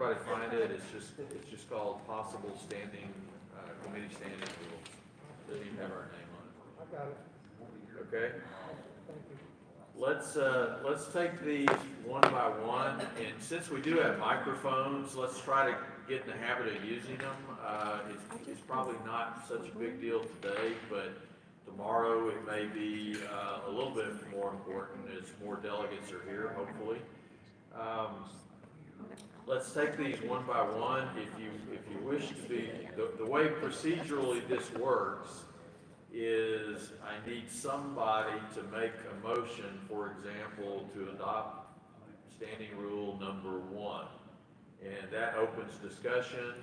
everybody find it? It's just called possible standing, committee standing rules. Doesn't even have our name on it. I got it. Okay? Thank you. Let's take these one by one, and since we do have microphones, let's try to get in the habit of using them. It's probably not such a big deal today, but tomorrow it may be a little bit more important as more delegates are here, hopefully. Let's take these one by one. If you wish to be, the way procedurally this works is I need somebody to make a motion, for example, to adopt standing rule number 1. And that opens discussion.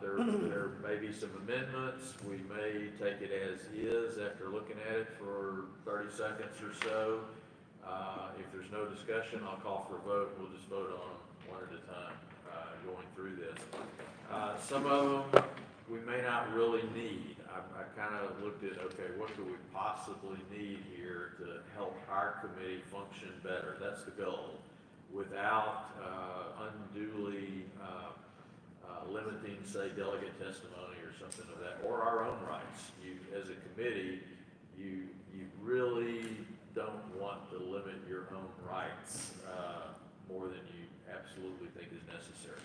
There may be some amendments. We may take it as is after looking at it for 30 seconds or so. If there's no discussion, I'll call for a vote. We'll just vote on them one at a time going through this. Some of them we may not really need. I kind of looked at, okay, what do we possibly need here to help our committee function better? That's the goal, without unduly limiting, say, delegate testimony or something of that, or our own rights. As a committee, you really don't want to limit your own rights more than you absolutely think is necessary.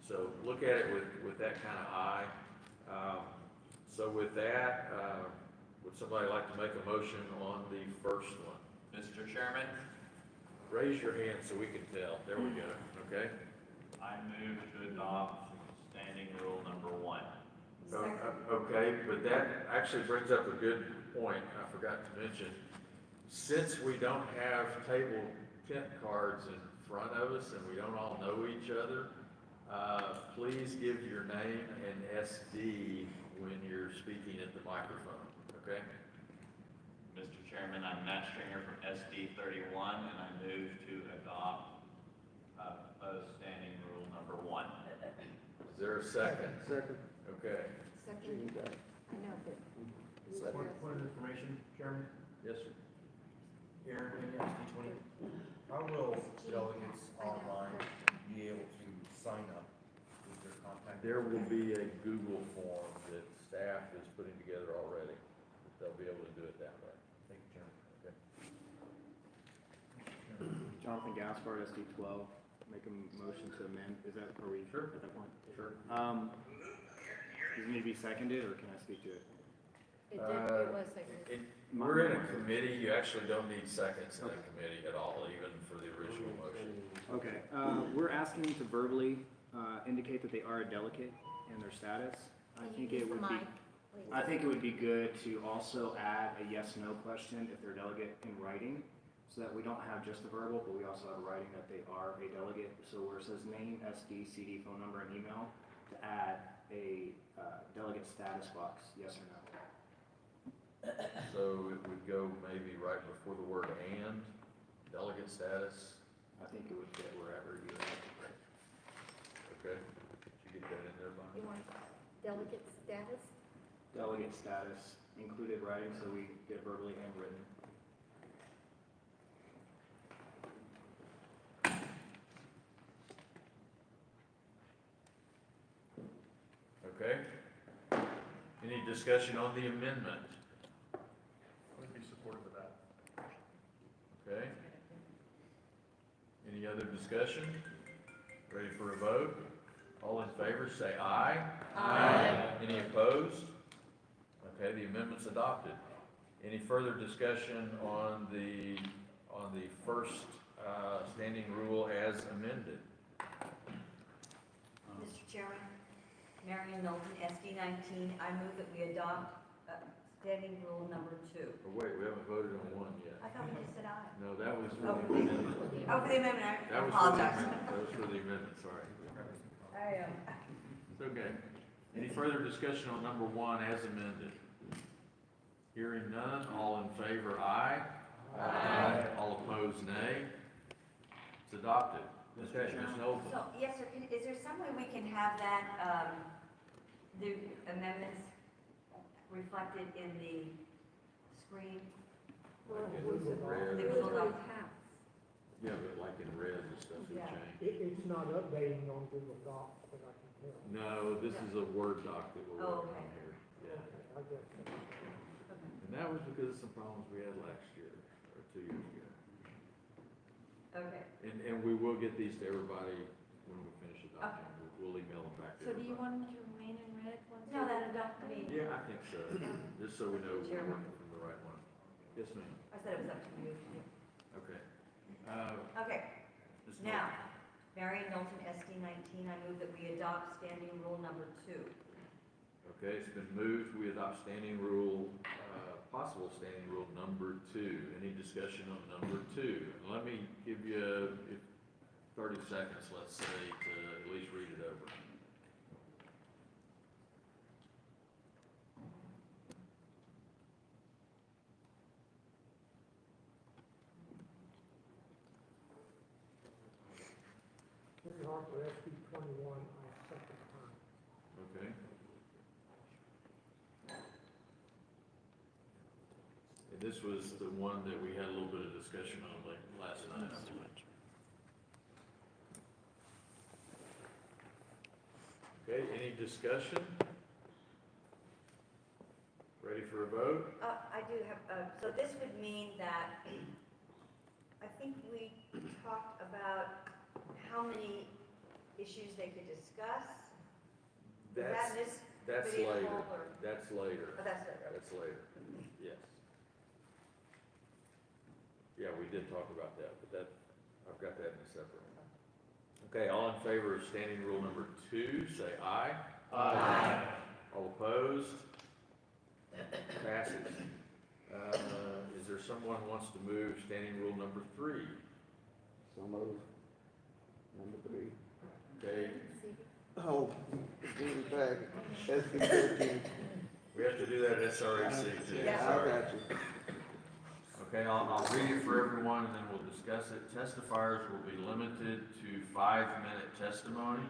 So look at it with that kind of eye. So with that, would somebody like to make a motion on the first one? Mr. Chairman, Raise your hand so we can tell. There we go, okay? I move to adopt standing rule number 1. Okay, but that actually brings up a good point I forgot to mention. Since we don't have table tent cards in front of us and we don't all know each other, please give your name and SD when you're speaking at the microphone, okay? Mr. Chairman, I'm Matt Stringer from SD 31, and I move to adopt proposed standing rule number 1. Is there a second? Second. Okay, Second, I know, but. Point of information, Chairman, yes, sir. here in SD 20, how will delegates online be able to sign up with their contact? There will be a Google form that staff is putting together already. They'll be able to do it that way. Thank you, Chairman. Jonathan Gaspard, SD 12, make a motion to amend, are we Sure. at that point? Sure. Does it need to be seconded, or can I speak to it? It was seconded. We're in a committee, you actually don't need seconds in a committee at all, even for the original motion. Okay, we're asking to verbally indicate that they are a delegate and their status. I think it would be, I think it would be good to also add a yes/no question if they're a delegate in writing, so that we don't have just the verbal, but we also have writing that they are a delegate. So where it says name, SD, CD, phone number, and email, to add a delegate status box, yes or no. So it would go maybe right before the word "and," delegate status. I think it would fit wherever you have to put. Okay, did you get that in there, Bonnie? You want delegate status? Delegate status, included writing, so we get verbally and written. Okay. Any discussion on the amendment? Would be supportive of that. Okay. Any other discussion? Ready for a vote? All in favor, say aye. Aye. Any opposed? Okay, the amendment's adopted. Any further discussion on the first standing rule as amended? Mr. Chairman, Marion Milton, SD 19, I move that we adopt standing rule number 2. Oh, wait, we haven't voted on one yet. I thought we just said aye. No, that was for Oh. the amendment. Oh, for the amendment, I That was for the apologize. amendment. That was for the amendment, sorry. It's okay. Any further discussion on number 1 as amended? Hearing none, all in favor, aye. Aye. All opposed, nay. It's adopted. Okay, Ms. Noble. So, yes, sir, is there some way we can have that, the amendments reflected in the screen? Well, we Red. should Red. The do Google it Doc. half. Yeah, but like in red and stuff. Yeah. Yeah. change. It's not updating on Google Docs, but I can tell. No, this is a Word doc that we're Oh, working on okay. here. Yeah. Okay, I guess. And that was because of some problems we had last year, or 2 years ago. Okay, And we will get these to everybody when we finish adopting. We'll email them back to So do you everybody. want them to remain in red once? no, we that, adopt I them? mean, Yeah, I think so, just so we know we're Sure. working from the right one. Yes, ma'am. I said it was up to you. Okay. Okay, Ms. now, Marion Knowlton, SD 19, I move that we adopt standing rule number 2. Okay, it's been moved, we adopt standing rule, possible standing rule number 2. Any discussion on number 2? Let me give you 30 seconds, let's say, to at least read it over. Terry Harper, SB 21, I second time. Okay. And this was the one that we had a little bit of discussion on last night. Okay, any discussion? Ready for a vote? I do have, so this would mean that, I think we talked about how many issues they could discuss. Is that That's, in this that's video later, or? that's later, Oh, that's it. that's later, yes. Yeah, we did talk about that, but that, I've got that in a separate. Okay, all in favor of standing rule number 2, say aye. Aye. All opposed? Passes. Is there someone who wants to move standing rule number 3? So moved. Number 3. Okay, Oh, getting back, SB 13. we have to do that SRAC too. Yeah. I Sorry. got you. Okay, I'll read it for everyone and then we'll discuss it. Testifiers will be limited to 5-minute testimony.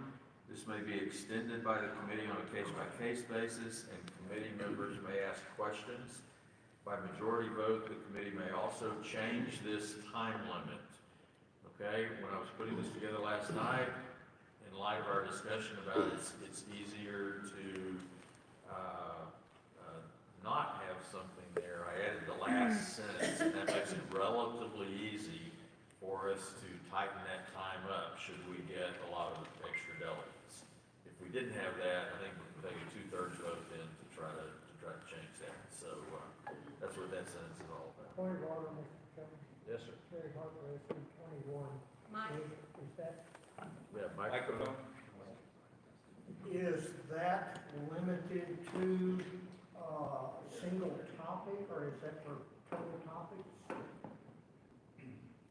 This may be extended by the committee on a case-by-case basis, and committee members may ask questions. By majority vote, the committee may also change this time limit. Okay, when I was putting this together last night, in light of our discussion about it's easier to not have something there, I added the last sentence, and that makes it relatively easy for us to tighten that time up, should we get a lot of extra delegates. If we didn't have that, I think we could take a 2/3 vote then to try to change that. So, that's what that sentence is all about. Point of order, Mr. Chairman. Yes, sir. Terry Harper, SB 21. Mike? Is that, Yeah, microphone. is that limited to single topic, or is that for total topics?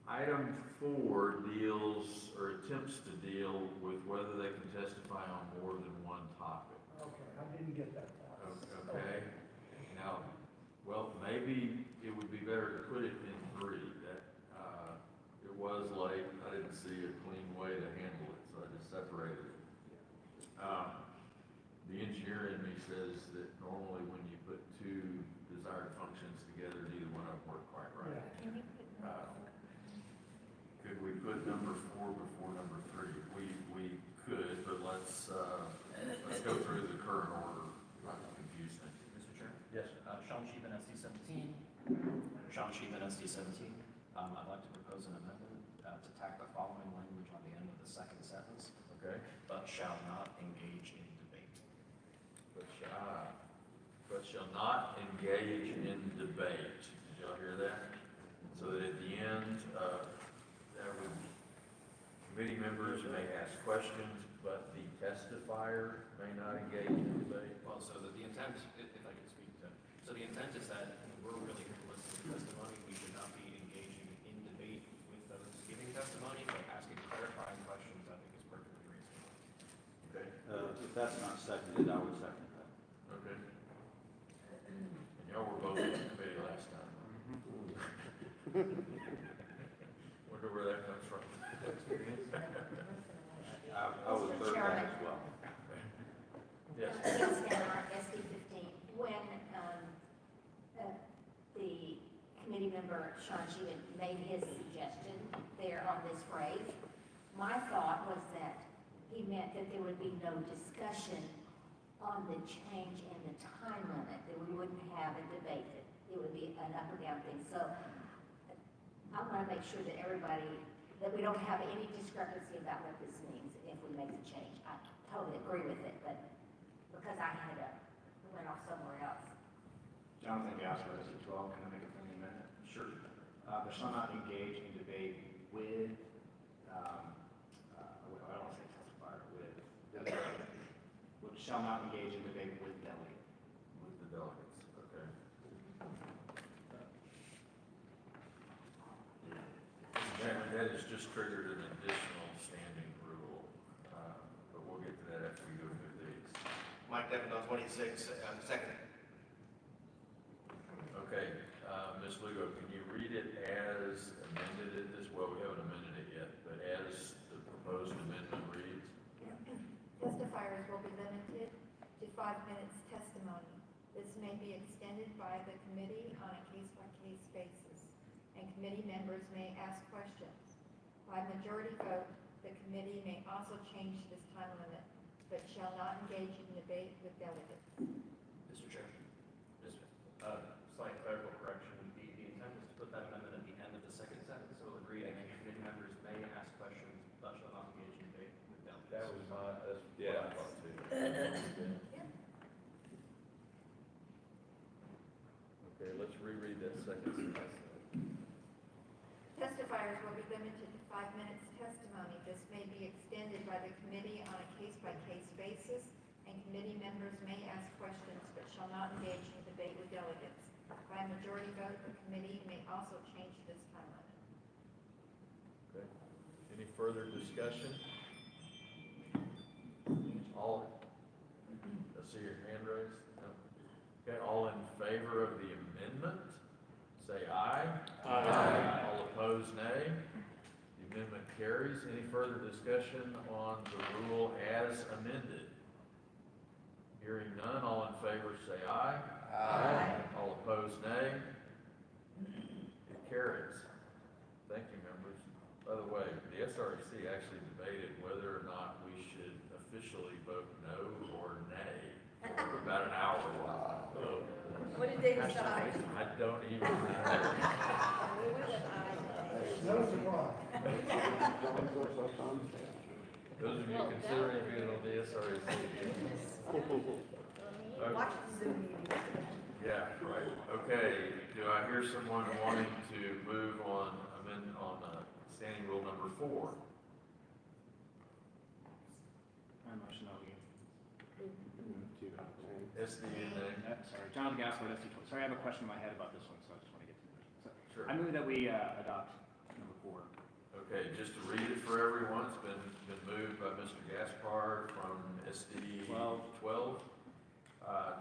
Item 4 deals, or attempts to deal with whether they can testify on more than one topic. Okay, I didn't get that part. Okay, now, well, maybe it would be better to put it in 3. That, it was late, I didn't see a clean way to handle it, so I just separated it. The engineer in me says that normally when you put 2 desired functions together, neither one of them work quite right. Yeah. Can you put Could we put number 4 before number 3? We could, but let's go through the current order, not to confuse things. Mr. Chair, Yes, Sean Sheehan, SD 17. Sean Sheehan, SD 17. I'd like to propose an amendment to tack the following language on the end of the second sentence, okay. but shall not engage in debate. But shall not engage in debate. Did y'all hear that? So that at the end, committee members may ask questions, but the testifier may not engage in debate. Well, so that the intent, if I could speak to, so the intent is that we're really here to listen to testimony. We should not be engaging in debate with those giving testimony, but asking clarifying questions, I think is perfectly reasonable. Okay, If that's not seconded, I would second that. okay. And y'all were both in the committee last time. Wonder where that comes from. I was third one as well. Yes. Yes, Scanlon, SB 15, when the committee member, Sean Sheehan, made his suggestion there on this phrase, my thought was that he meant that there would be no discussion on the change in the time limit, that we wouldn't have a debate, that it would be an up or down thing. So I want to make sure that everybody, that we don't have any discrepancy about what this means if we make the change. I totally agree with it, but because I had went off somewhere else. Jonathan Gasper, SC 12, can I make a friendly amendment? Sure. But shall not engage in debate with, I don't want to say testifier, with delegate. Which shall not engage in debate with delegate. With the delegates, okay. Chairman, that has just triggered an additional standing rule, but we'll get to that after we go through these. Mike Devon on 26, second. Okay, Ms. Lugo, can you read it as amended at this, well, we haven't amended it yet, but as the proposed amendment reads? Testifiers will be limited to 5 minutes testimony. This may be extended by the committee on a case-by-case basis, and committee members may ask questions. By majority vote, the committee may also change this time limit, but shall not engage in debate with delegates. Mr. Chair. Slight clerical correction. The intent was to put that amendment at the end of the second sentence, so it'll agree, and committee members may ask questions, but shall not engage in debate with delegates. That was my, that's what I thought too. Okay, let's reread that second sentence. Testifiers will be limited to 5 minutes testimony. This may be extended by the committee on a case-by-case basis, and committee members may ask questions, but shall not engage in debate with delegates. By majority vote, the committee may also change this time limit. Okay, any further discussion? All, I see your hand raised. No? Okay, all in favor of the amendment, say aye. Aye. All opposed, nay. The amendment carries. Any further discussion on the rule as amended? Hearing none, all in favor say aye. Aye. All opposed, nay. It carries. Thank you, members. By the way, the SREC actually debated whether or not we should officially vote no or nay for about an hour. So, What did they decide? I don't even remember. We went with aye. No surprise. Those of you considering being on the SREC. Watch the Zoom meeting. Yeah, right. Okay, do I hear someone wanting to move on, standing rule number 4? I motion that we SD and then, sorry, Jonathan Gasper, SC 12. Sorry, I have a question in my head about this one, so I just want to get to it. So, sure. I move that we adopt number 4. Okay, just to read it for everyone, it's been moved by Mr. Gaspard from SD 12.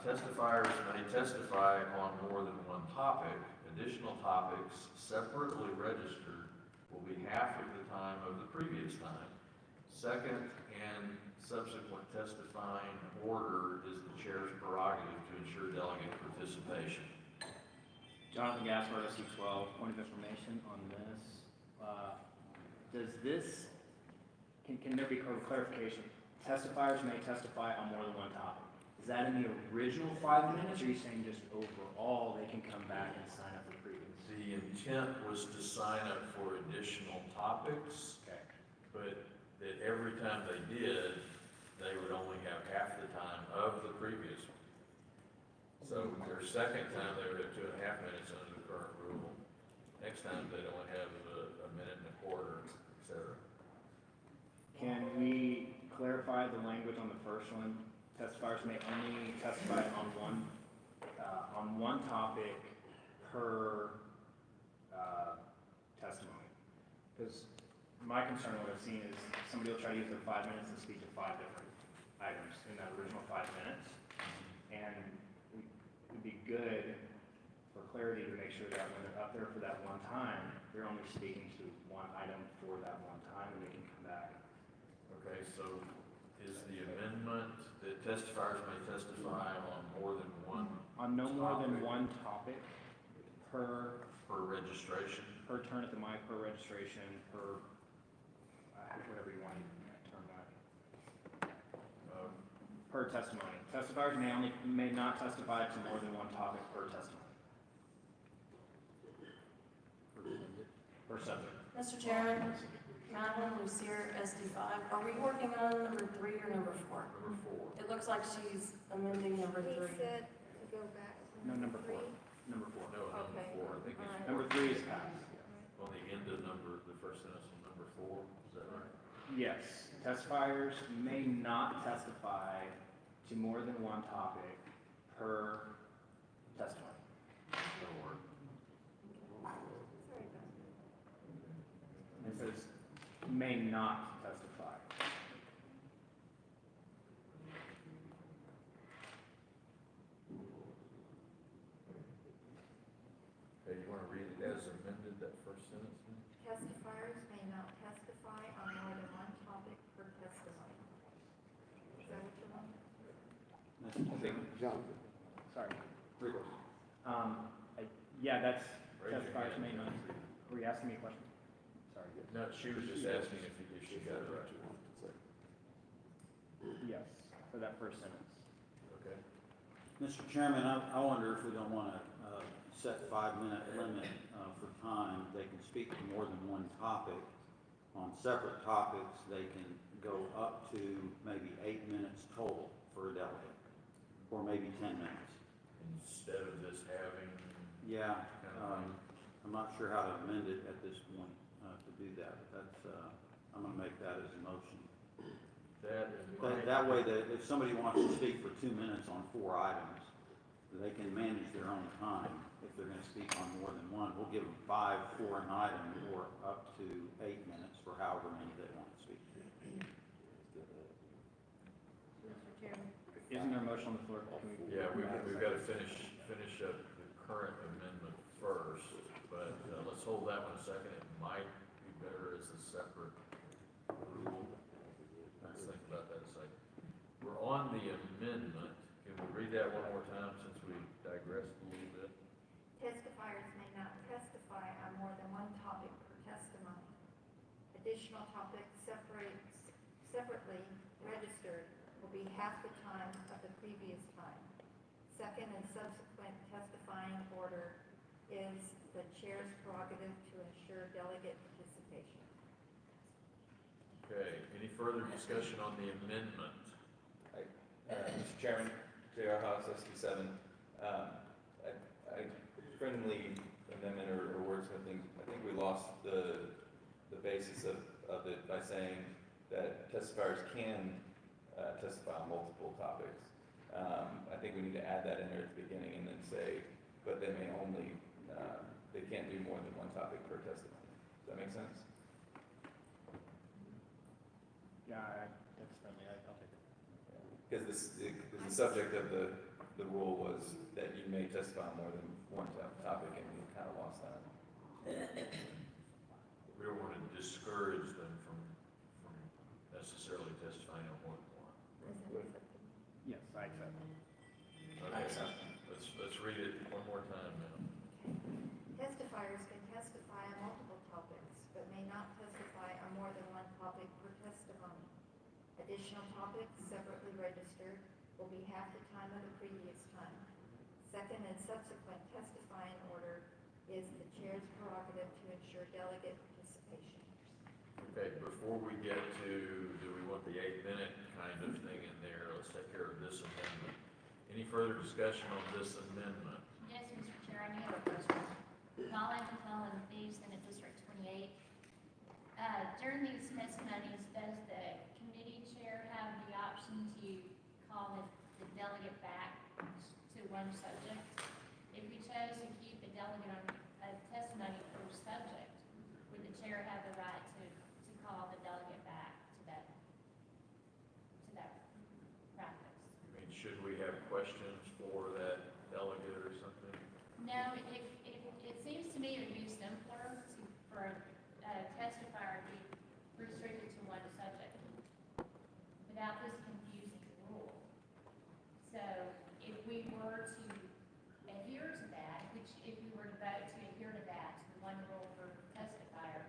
Testifiers may testify on more than one topic. Additional topics separately registered will be half of the time of the previous time. Second and subsequent testifying order is the chair's prerogative to ensure delegate participation. Jonathan Gaspard, SC 12. Point of information on this. Does this, can there be clarification? Testifiers may testify on more than one topic. Is that in the original 5 minutes, or are you saying just overall they can come back and sign up for previous? The intent was to sign up for additional topics, Okay. but that every time they did, they would only have half the time of the previous one. So their second time, they would have 2.5 minutes under the current rule. Next time, they'd only have a minute and a quarter, et cetera. Can we clarify the language on the first one? Testifiers may only testify on one topic per testimony. Because my concern, what I've seen is somebody will try to use their 5 minutes and speak to 5 different items in that original 5 minutes. And it would be good for clarity to make sure that when they're up there for that one time, they're only speaking to one item for that one time, and they can come back. Okay, so is the amendment that testifiers may testify on more than one On no more than Topic. one topic per per registration? turn at the mic, per registration, per, whatever you per testimony. Testifiers may not testify to more than one topic per testimony. Per subject. Mr. Chairman, Madeline Lucier, SD5, are we working on number 3 or number 4? Number 4. It looks like she's amending number He 3. said to go back to No, number 4. three. Number 4. No, number Okay. 4, I think All it's right. Number 3 is passed. on the end of the first sentence of number 4, is that right? Yes, testifiers may not testify to more than one topic per testimony. No word. Sorry about that. It says may not testify. Okay, you wanna read it as amended, that first sentence? then? Testifiers may not testify on more than one topic per testimony. Is that what you want? John, Sorry. Rick, Yeah, that's Raise your testifiers hand. may not. Were you asking me a question? Sorry. No, she was just asking if she got it right. Yes, for that first sentence. Okay. Mr. Chairman, I wonder if we don't want to set 5-minute limit for time. They can speak to more than one topic. On separate topics, they can go up to maybe 8 minutes total for a delegate, or maybe 10 minutes. Instead of this having, Yeah, I'm not sure how to amend it at this point to do that, but that's, I'm going to make that as a motion. That way, that if somebody wants to speak for 2 minutes on 4 items, they can manage their own time. If they're going to speak on more than one, we'll give them 5 for an item, or up to 8 minutes for however many they want to speak. Mr. Chairman? Isn't there a motion on the floor? Can we- yeah, we've gotta finish up the current amendment first, but let's hold that one a second. It might be better as a separate rule. Let's think about that a second. We're on the amendment. Can we read that one more time since we digressed a little bit? Testifiers may not testify on more than one topic per testimony. Additional topics separately registered will be half the time of the previous time. Second and subsequent testifying order is the chair's prerogative to ensure delegate participation. Okay, any further discussion on the amendment? Mr. Chairman, J.R. Haas, SD7. Friendly amendment or wordsmithing, I think we lost the basis of it by saying that testifiers can testify on multiple topics. I think we need to add that in there at the beginning and then say, but they may only, they can't do more than one topic per testimony. Does that make sense? Yeah, that's friendly. I'll take it. Because the subject of the rule was that you may testify on more than one topic, and we kind of lost that. We don't want to discourage them from necessarily testifying on more than one. Yes, I accept. Okay, let's read it one more time now. Testifiers can testify on multiple topics, but may not testify on more than one topic per testimony. Additional topics separately registered will be half the time of the previous time. Second and subsequent testifying order is the chair's prerogative to ensure delegate participation. Okay, before we get to, do we want the 8-minute kind of thing in there, let's take care of this amendment. Any further discussion on this amendment? Yes, Mr. Chair, I do have a question. Colin McClellan, Thieves, Senate District 28. During these testimonies, does the committee chair have the option to call the delegate back to one subject? If we chose to keep the delegate on a testimony per subject, would the chair have the right to call the delegate back to that practice? I mean, should we have questions for that delegate or something? No, it seems to me it would be simpler for a testifier to be restricted to one subject without this confusing rule. So if we were to adhere to that, which if we were to vote to adhere to that, to the one rule for testifier,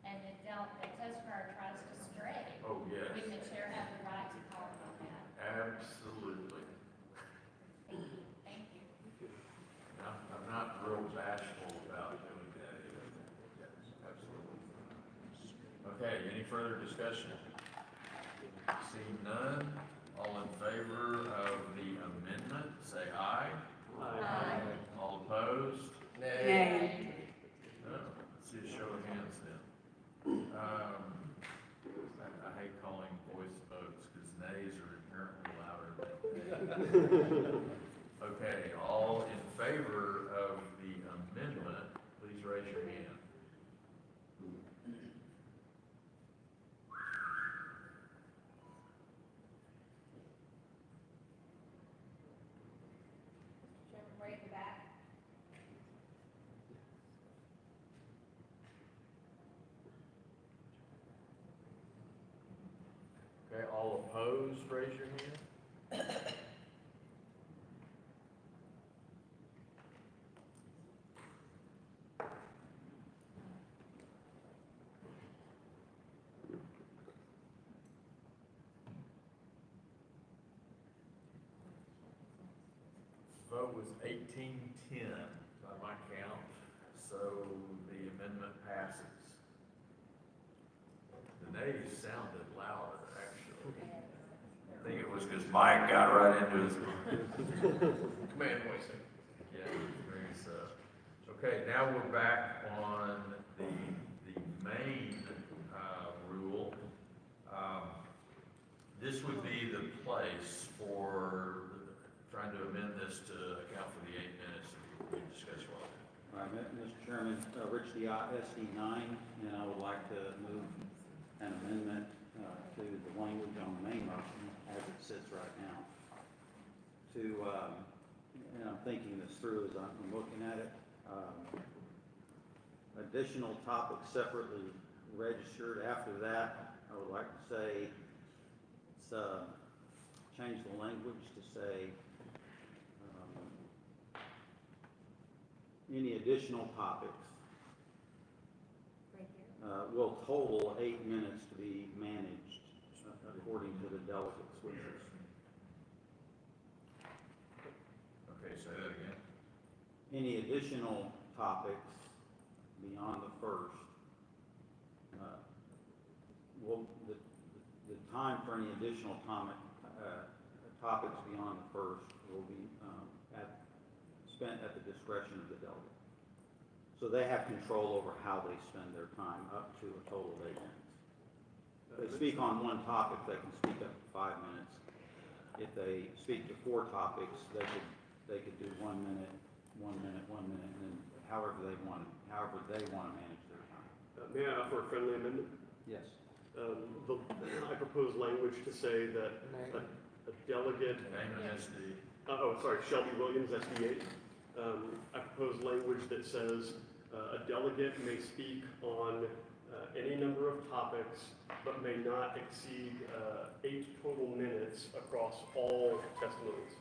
and the testifier tries to stray, Oh, yes. would the chair have the right to call him on that? Absolutely. any further discussion? Seeing none, all in favor of the amendment, say aye. Aye. All opposed? Nay. No, let's see a show of hands then. I hate calling voice votes because nays are inherently louder than. Okay, all in favor of the amendment, please raise your hand. Chairman, right in the back. Okay, all opposed, raise your hand. Vote was 18-10 by my count, so the amendment passes. The nays sounded louder, actually. I think it was because Mike got right into his command voice. Yeah, very so. Okay, now we're back on the main rule. This would be the place for trying to amend this to account for the 8 minutes that we discussed while ago. All right, Mr. Chairman, Rich Diott, SD 9, and I would like to move an amendment to the language on the main motion as it sits right now. And I'm thinking this through as I'm looking at it, additional topics separately registered. After that, I would like to say, change the language to say, any additional topics Right here. will total 8 minutes to be managed according to the delegates' wishes. Okay, say that again. Any additional topics beyond the first, the time for any additional topics beyond the first will be spent at the discretion of the delegate. So they have control over how they spend their time, up to a total of 8 minutes. If they speak on one topic, they can speak up to 5 minutes. If they speak to 4 topics, they could do 1 minute, 1 minute, 1 minute, and then however they want to manage their time. May I offer a friendly amendment? Yes. I propose language to say that a delegate, Name and SD. Shelby Williams, SD8. I propose language that says a delegate may speak on any number of topics, but may not exceed 8 total minutes across all testimonies.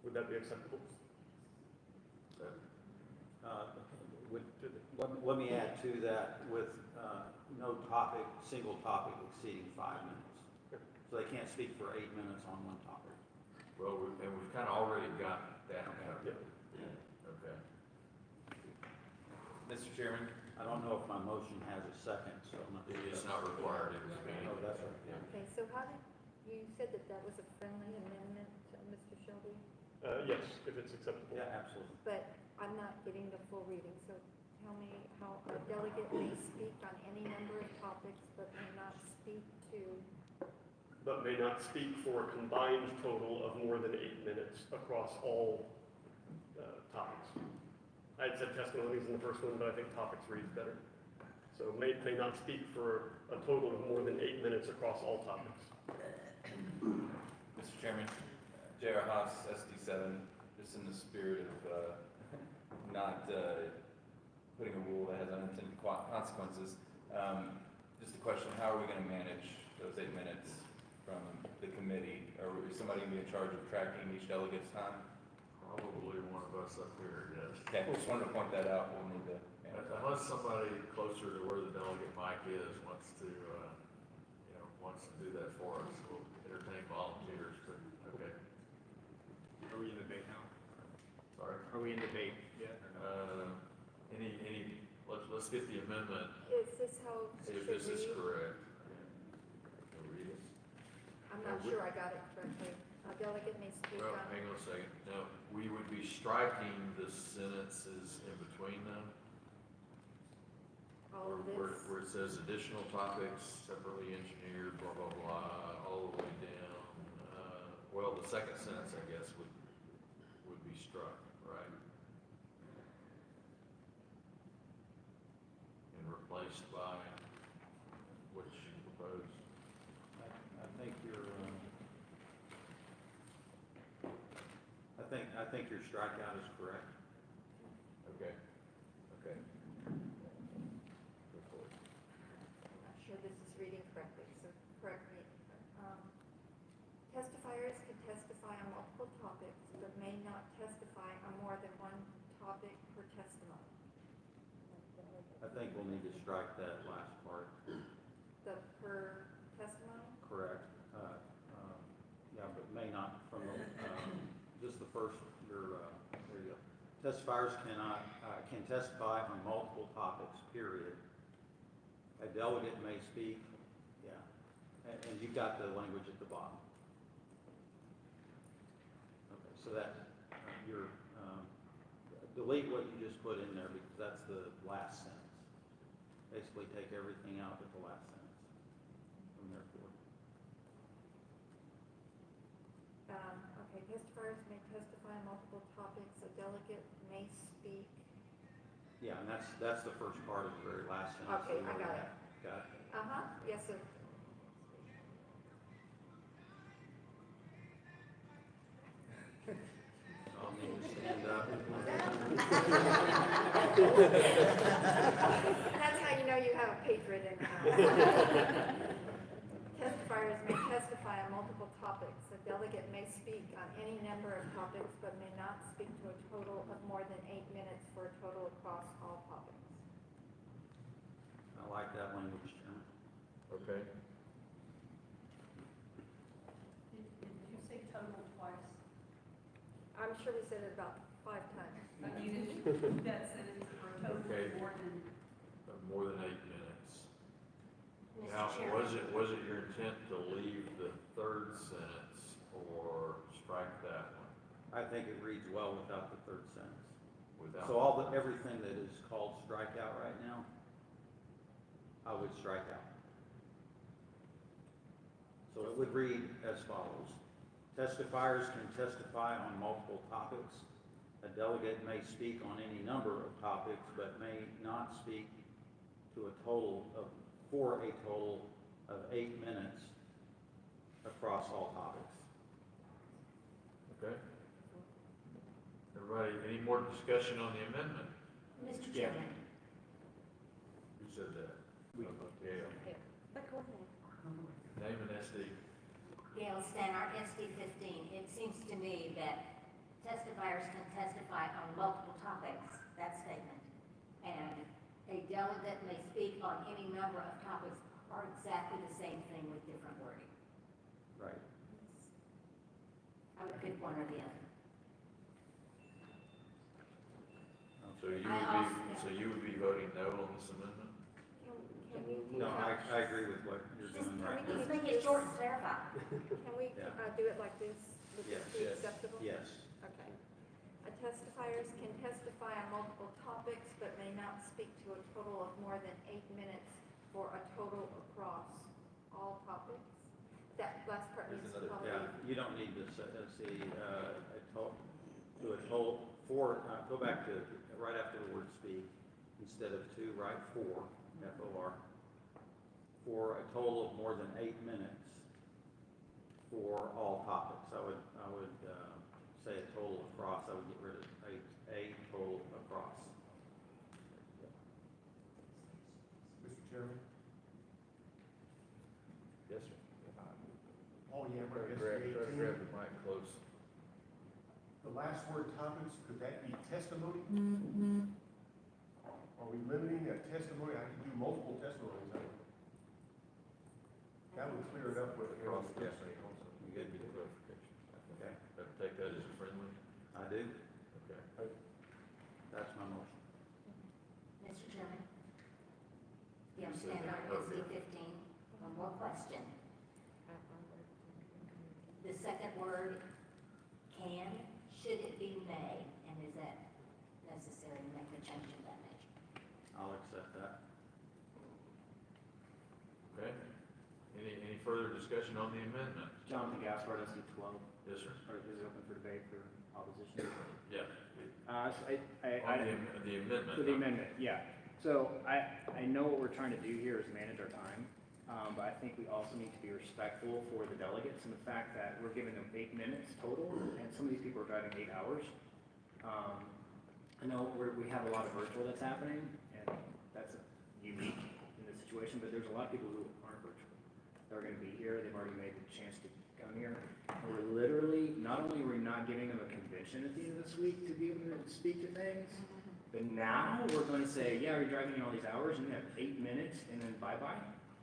Would that be acceptable? Let me add to that with no topic, single topic exceeding 5 minutes. So they can't speak for 8 minutes on one topic. Well, we've kind of already got that covered. Yeah. Okay. Mr. Chairman? I don't know if my motion has a second, so I'm not. It's not required, it was being. Oh, that's right. Yeah. Okay, so how did, you said that was a friendly amendment, Mr. Shelby? Yes, if it's acceptable. Yeah, absolutely. But I'm not getting the full reading, so tell me how a delegate may speak on any number of topics, but may not speak to, But may not speak for a combined total of more than 8 minutes across all topics. I had said testimonies in the first one, but I think topics reads better. So may not speak for a total of more than 8 minutes across all topics. Mr. Chairman, J.R. Haas, SD7, just in the spirit of not putting a rule that has unintended consequences, just a question, how are we going to manage those 8 minutes from the committee? Or is somebody going to be in charge of tracking each delegate's time? Probably one of us up here, yes. Okay, just wanted to point that out, we'll need to manage that. Unless somebody closer to where the delegate mic is wants to do that for us, we'll entertain volunteers, but, okay. Are we in debate now? sorry. Are we in debate yet or no? Let's get the amendment, Is this how it if should this is read? correct. Can you read it? I'm not sure I got it correctly. A delegate may speak Well, on. hang on a second. No, we would be striking the sentences in between them. All of Where this. where it says additional topics separately engineered, blah, blah, blah, all the way down. Well, the second sentence, I guess, would be struck, right? And replaced by what you propose. I think I think your strikeout is correct. Okay, okay. I'm not sure this is reading correctly, so correct me. Testifiers can testify on multiple topics, but may not testify on more than one topic per testimony. I think we'll need to strike that last part. The per testimony? Correct. Yeah, but may not from, just the first, there you go. Testifiers can testify on multiple topics, period. A delegate may speak, yeah, and you've got the language at the bottom. Okay, so that, delete what you just put in there because that's the last sentence. Basically take everything out but the last sentence from there forward. Okay, testifiers may testify on multiple topics. A delegate may speak. Yeah, and that's the first part of the very last sentence. Okay, I got it. Got it? Yes, sir. I'll need to stand up. That's how you know you have a patriot in the house. Testifiers may testify on multiple topics. A delegate may speak on any number of topics, but may not speak to a total of more than 8 minutes for a total across all topics. I like that language, Chairman. Okay. Did you say total twice? I'm sure we said it about 5 times. I mean, that sentence for a total Okay. of More than 8 minutes. Mr. Now, Chairman. was it your intent to leave the third sentence or strike that one? I think it reads well without the third sentence. Without? So everything that is called strikeout right now, I would strike out. So it would read as follows. Testifiers can testify on multiple topics. A delegate may speak on any number of topics, but may not speak for a total of 8 minutes across all topics. Okay. Everybody, any more discussion on the amendment? Mr. Yeah. Chairman. Who said that? Gail. Name and SD. Gail Stannard, SD 15. It seems to me that testifiers can testify on multiple topics, that statement. And a delegate may speak on any number of topics are exactly the same thing with different wording. Right. I would pick one or the other. So you would be voting no on this amendment? Can we? No, I agree with what you're doing right now. Let's make it short and clarify. Can we Yeah. do it like this? Would this Yes. be acceptable? Yes. Okay. Testifiers can testify on multiple topics, but may not speak to a total of more than 8 minutes for a total across all topics. That last part There's needs to another- probably. Yeah, you don't need to see, go back to, right after the word speak, instead of to, write for, FOR, for a total of more than 8 minutes for all topics. I would say a total across, I would get rid of a total across. Mr. Chairman? Yes, sir. Oh, yeah, we're Grab the mic close. The last word topics, could that be testimony? Are we limiting a testimony? I can do multiple testimonies. That would clear it up with the cross. You good with the clarification? Okay. Take that as a friendly? I do. Okay. I That's my motion. Mr. Chairman? You understand on SD 15? One more question. The second word, can, should it be may, and is that necessary to make a change of that nature? I'll accept that. Okay. Any further discussion on the amendment? Jonathan Gaspard, SD 12, Yes, sir. or is it open for debate for opposition? Yeah. So On the amendment. For the amendment, yeah. So I know what we're trying to do here is manage our time, but I think we also need to be respectful for the delegates and the fact that we're giving them 8 minutes total, and some of these people are driving 8 hours. I know we have a lot of virtual that's happening, and that's unique in this situation, but there's a lot of people who aren't virtual. They're gonna be here, they've already made the chance to come here. And we're literally, not only are we not giving them a convention at the end of this week to be able to speak to things, but now we're gonna say, yeah, you're driving in all these hours, and you have 8 minutes, and then bye-bye?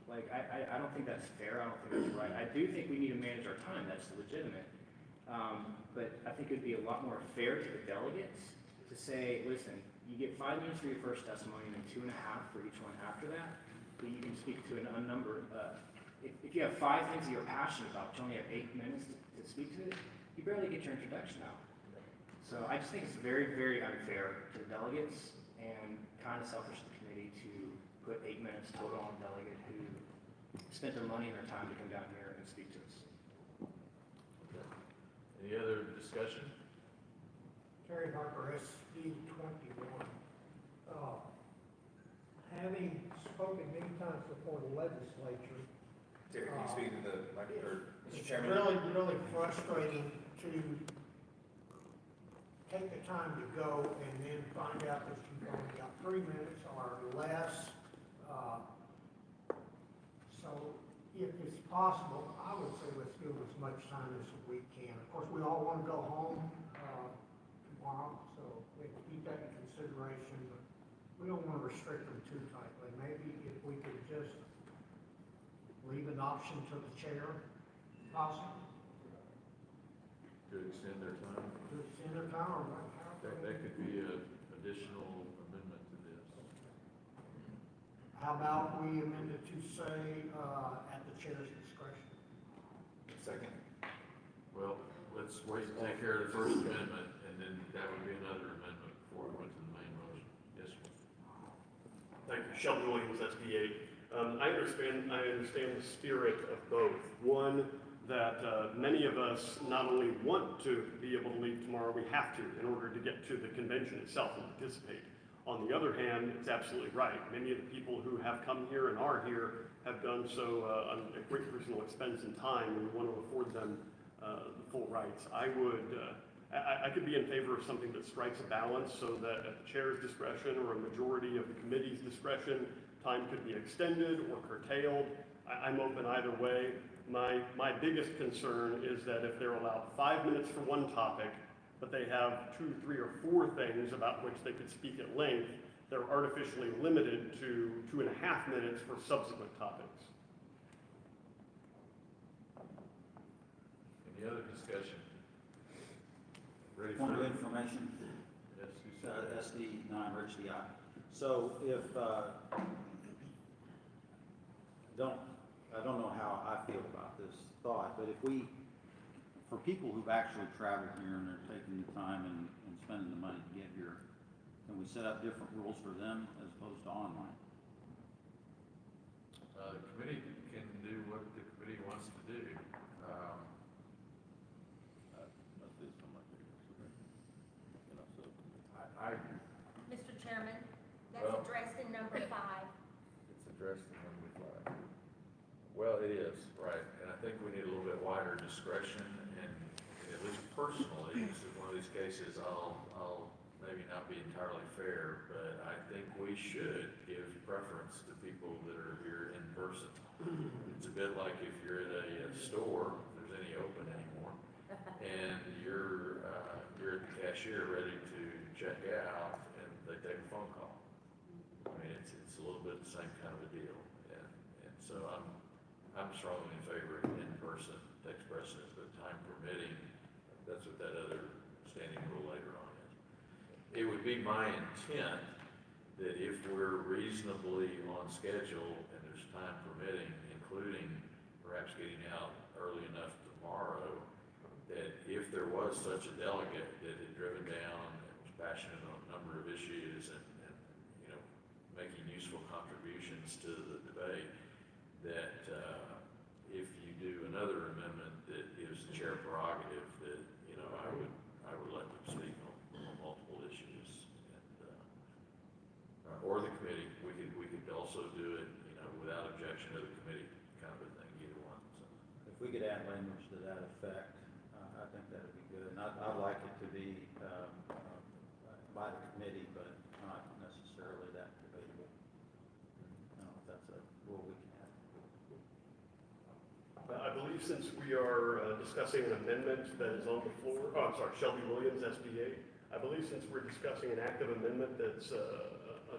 Like, I don't think that's fair, I don't think that's right. I do think we need to manage our time, that's legitimate. But I think it'd be a lot more fair to the delegates to say, listen, you get 5 minutes for your first testimony, and then 2.5 for each one after that, but you can speak to an unnumbered, if you have 5 things that you're passionate about, but you only have 8 minutes to speak to it, you barely get your introduction out. So I just think it's very, very unfair to the delegates and kind of selfish of the committee to put 8 minutes total on a delegate who spent their money and their time to come down here and speak to us. Any other discussion? Terry Harper, SD 21. Having spoken many times before the legislature, Terry, can you speak to the microphone, or Mr. it's Chairman? really, really frustrating to take the time to go and then find out that you've only got 3 minutes or less. So if it's possible, I would say let's give as much time as we can. Of course, we all want to go home tomorrow, so we have to keep that in consideration, but we don't want to restrict them too tightly. Maybe if we could just leave an option to the chair, possible, To extend their time? to extend their time or what. That could be an additional amendment to this. How about we amend it to say, at the chair's discretion? Second. Well, let's wait and take care of the first amendment, and then that would be another amendment before we went to the main motion. Yes, sir. Thank you. Sheldon Williams, SB 8. I understand the spirit of both. One, that many of us not only want to be able to leave tomorrow, we have to in order to get to the convention itself and participate. On the other hand, it's absolutely right. Many of the people who have come here and are here have done so at great personal expense and time, and we want to afford them the full rights. I could be in favor of something that strikes a balance so that at the chair's discretion or a majority of the committee's discretion, time could be extended or curtailed. I'm open either way. My biggest concern is that if they're allowed 5 minutes for one topic, but they have 2, 3, or 4 things about which they could speak at length, they're artificially limited to 2.5 minutes for subsequent topics. Any other discussion? Ready Point of for? information, Yes, who said that? SD 9, Rich the I. So if, I don't know how I feel about this thought, but if we, for people who've actually traveled here and they're taking the time and spending the money to get here, can we set up different rules for them as opposed to online? The committee can do what the committee wants to do. Mr. Chairman, Well- addressed in number 5. It's addressed in number 5. Well, it is, right, and I think we need a little bit wider discretion, and at least personally, this is one of these cases, I'll maybe not be entirely fair, but I think we should give preference to people that are here in person. It's a bit like if you're at a store, if there's any open anymore, and you're at the cashier ready to check out, and they take a phone call. I mean, it's a little bit the same kind of a deal, and so I'm strongly in favor of in-person, takes precedence, but time permitting, that's what that other standing rule later on is. it would be my intent that if we're reasonably on schedule and there's time permitting, including perhaps getting out early enough tomorrow, that if there was such a delegate that had driven down and was passionate on a number of issues and you know, making useful contributions to the debate, that, if you do another amendment that gives the chair prerogative, that, you know, I would let them speak on multiple issues. And, or the committee, we could also do it, you know, without objection to the committee, kind of a thing, either one, so. If we could add language to that effect, I think that would be good. And I'd like it to be, by the committee, but not necessarily that debatable. I don't know if that's a rule we can have. I believe since we are discussing an amendment that is on the floor, oh, I'm sorry, Shelby Williams, SBA. I believe since we're discussing an active amendment that's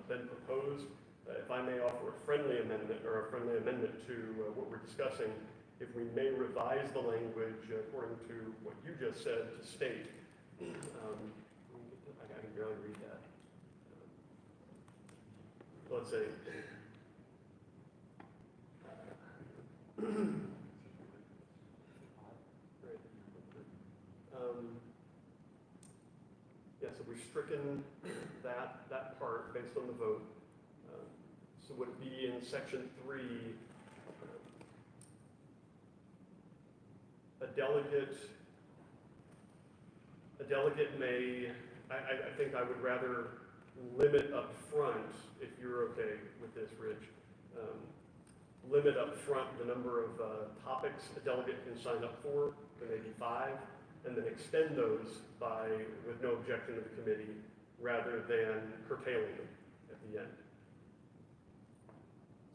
been proposed, if I may offer a friendly amendment to what we're discussing, if we may revise the language according to what you just said to state, I can barely read that. Let's say, yeah, so we've stricken that part based on the vote. So would it be in section 3, a delegate may, I think I would rather limit up front, if you're okay with this, Rich, limit up front the number of topics a delegate can sign up for, there may be 5, and then extend those with no objection to the committee, rather than curtailing them at the end.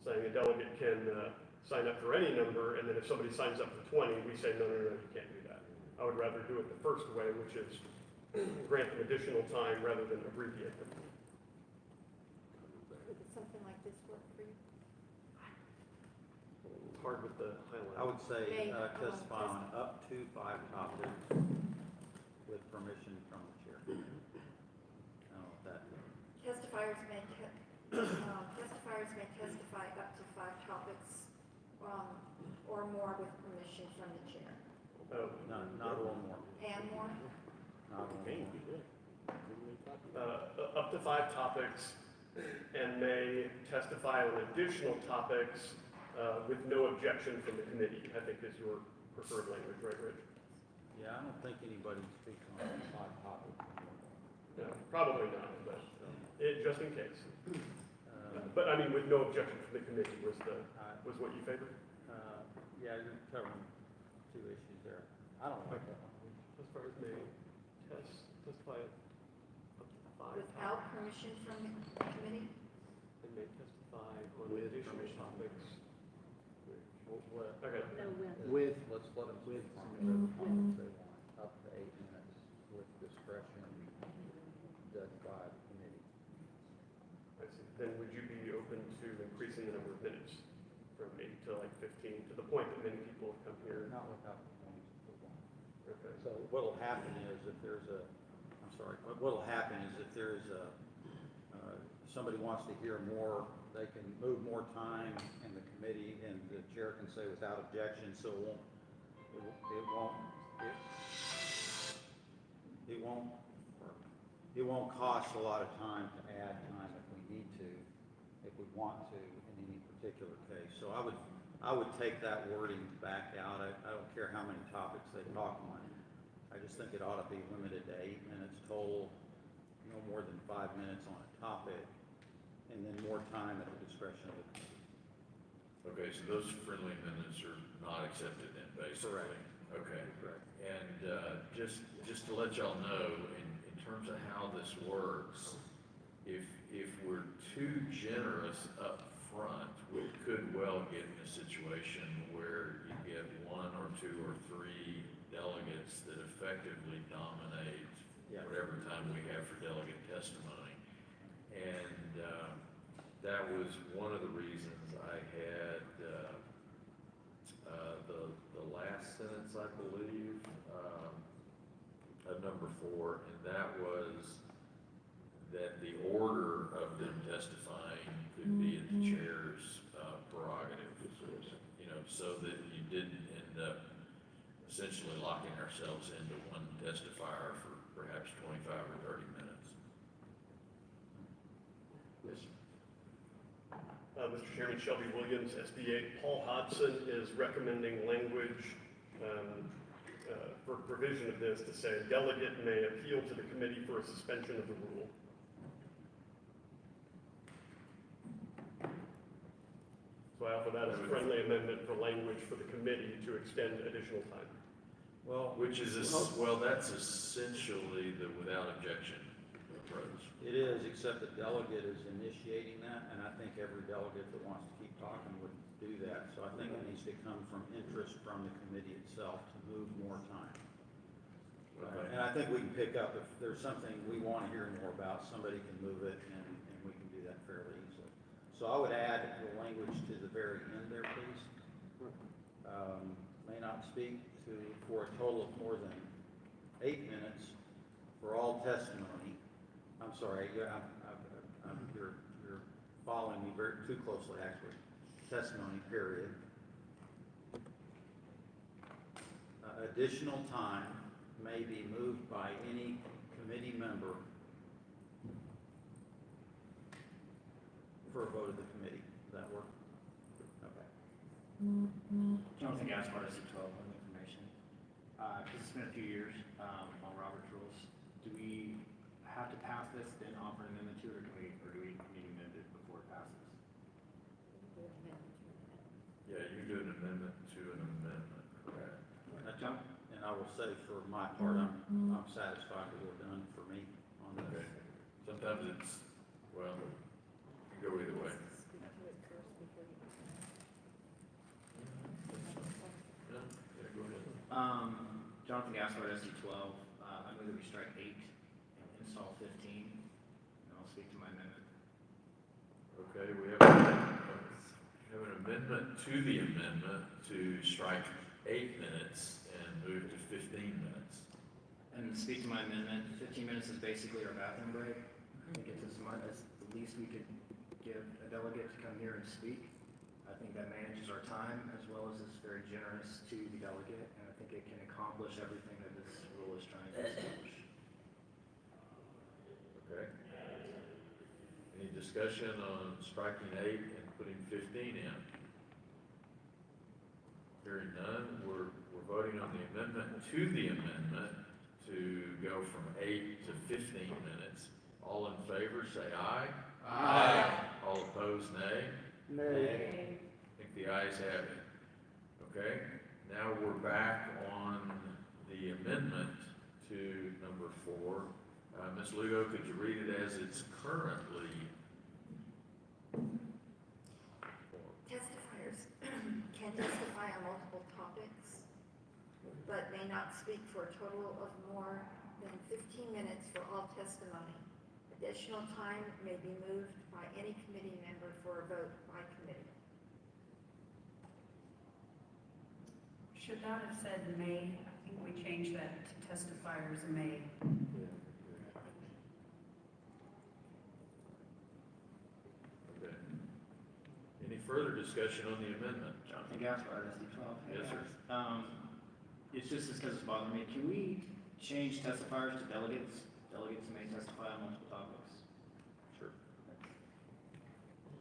Saying a delegate can sign up for any number, and then if somebody signs up for 20, we say, no, you can't do that. I would rather do it the first way, which is grant them additional time rather than abbreviate them. Would something like this work for you? It's hard with the highlight. I would say May, testify on up to 5 topics with permission from the chair. I don't know if that. Testifiers may testify up to 5 topics, or more with permission from the chair. Oh, Not a little more. And more? Not a little more. up to 5 topics, and may testify on additional topics with no objection from the committee, I think is your preferred language, right, Rich? Yeah, I don't think anybody speaks on 5 topics. No, probably not, but just in case. But I mean, with no objection from the committee was what you favored? Yeah, you're covering 2 issues there. I don't like that one. As far as may testify up to 5 Without permission from the committee? and may testify on additional topics. Okay. With, Let's let them with, comments they want, up to 8 minutes with discretion judged by the committee. I see. Then would you be open to increasing the number of minutes from 8 to like 15, to the point that many people have come here? Not without the points for one. Okay. So what'll happen is if there's what'll happen is if there's somebody wants to hear more, they can move more time in the committee, and the chair can say without objection, so it won't cost a lot of time to add time if we need to, if we want to, in any particular case. So I would take that wording back out. I don't care how many topics they talk on. I just think it ought to be limited to 8 minutes total, no more than 5 minutes on a topic, and then more time at the discretion of the committee. Okay, so those friendly amendments are not accepted then, basically? Correct. Okay. Correct. And just to let y'all know, in terms of how this works, if we're too generous up front, we could well get in a situation where you get 1 or 2 or 3 delegates that effectively dominate whatever time we have for delegate testimony. And that was one of the reasons I had the last sentence, I believe, of number 4, and that was that the order of them testifying could be in the chair's prerogative. You know, so that you didn't end up essentially locking ourselves into one testifier for perhaps 25 or 30 minutes. Mr. Chairman, Shelby Williams, SB8. Paul Hodson is recommending language for provision of this to say, delegate may appeal to the committee for a suspension of the rule. So I offer that as a friendly amendment for language for the committee to extend additional time. Well, Which is, well, that's essentially the without objection approach. it is, except the delegate is initiating that, and I think every delegate that wants to keep talking would do that. So I think it needs to come from interest from the committee itself to move more time. Okay. And I think we can pick up, if there's something we want to hear more about, somebody can move it, and we can do that fairly easily. So I would add the language to the very end there, please. May not speak for a total of more than 8 minutes for all testimony. I'm sorry, you're following me too closely, actually. Testimony, period. Additional time may be moved by any committee member for a vote of the committee. Does that work? Okay. Jonathan Gaspar, SC12, on the information. Because it's been a few years on Robert's rules. Do we have to pass this, then offer an amendment to it, or do we need to amend it before it passes? Yeah, you do an amendment to an amendment, correct? John? And I will say for my part, I'm satisfied that we're done for me on Okay. this. Sometimes it's, well, you can go either way. Yeah, go ahead. Jonathan Gaspar, SC12, I move that we strike 8 and install 15, and I'll speak to my amendment. Okay, we have an amendment to the amendment to strike 8 minutes and move to 15 minutes. And speak to my amendment, 15 minutes is basically our bathroom break. I think it's as much as the least we could give a delegate to come here and speak. I think that manages our time as well as is very generous to the delegate, and I think it can accomplish everything that this rule is trying to accomplish. Okay. Any discussion on striking 8 and putting 15 in? Hearing none, we're voting on the amendment to the amendment to go from 8 to 15 minutes. All in favor, say aye. Aye. All opposed, nay. Nay. I think the ayes have it. Okay, now we're back on the amendment to number 4. Ms. Lugo, could you read it as it's currently? Testifiers can testify on multiple topics, but may not speak for a total of more than 15 minutes for all testimony. Additional time may be moved by any committee member for a vote by committee. Should not have said may, I think we changed that to testifiers may. Okay. Any further discussion on the amendment? Jonathan Gaspar, SC12. Yes, sir. It's just because it's bothering me. Can we change testifiers to delegates? Delegates may testify on multiple topics. Sure.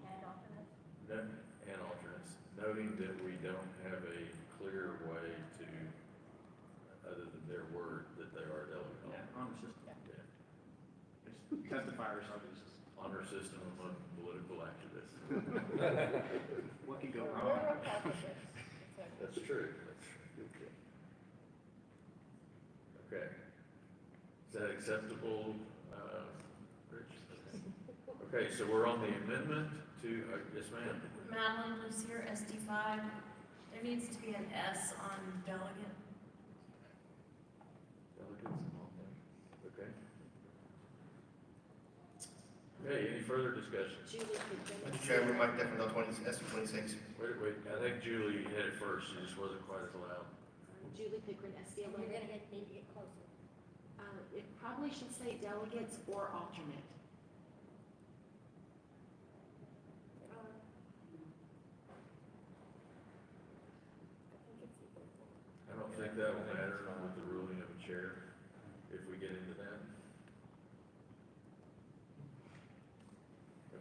And alternate? And alternates, noting that we don't have a clear way to, other than their word, that they are delegate. Yeah, honor system. Yeah. It's testifiers are the system. Honor system among political activists. What could go wrong? That's true. Okay. Is that acceptable, Rich? Okay, so we're on the amendment to, yes, ma'am. Madeline Lucier, SD5. There needs to be an S on delegate. Delegates on there. Okay. Okay, any further discussion? Mr. Chairman, Mike Defferno, SB26. Wait, I think Julie hit it first, she just wasn't quite as loud. Julie Pickering, You're SD11. gonna need to get closer. It probably should say delegates or alternate.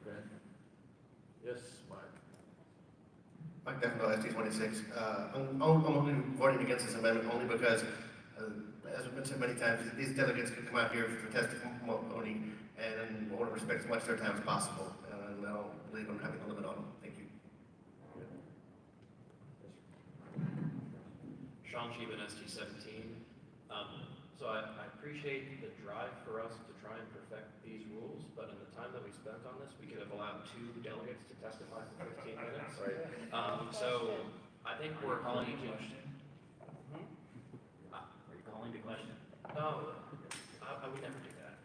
Okay. Yes, Mike? Mike Deffinville, SD 26. I'm only voting against this amendment only because, as we've been said many times, these delegates can come out here for testimony and I want to respect as much of their time as possible. And I don't believe I'm having a limit on them. Thank you. Sean Sheehan, ST 17. So I appreciate the drive for us to try and perfect these rules, but in the time that we spent on this, we could have allowed 2 delegates to testify for 15 minutes. So I think we're calling to question. Are you calling to question? No, I would never do that.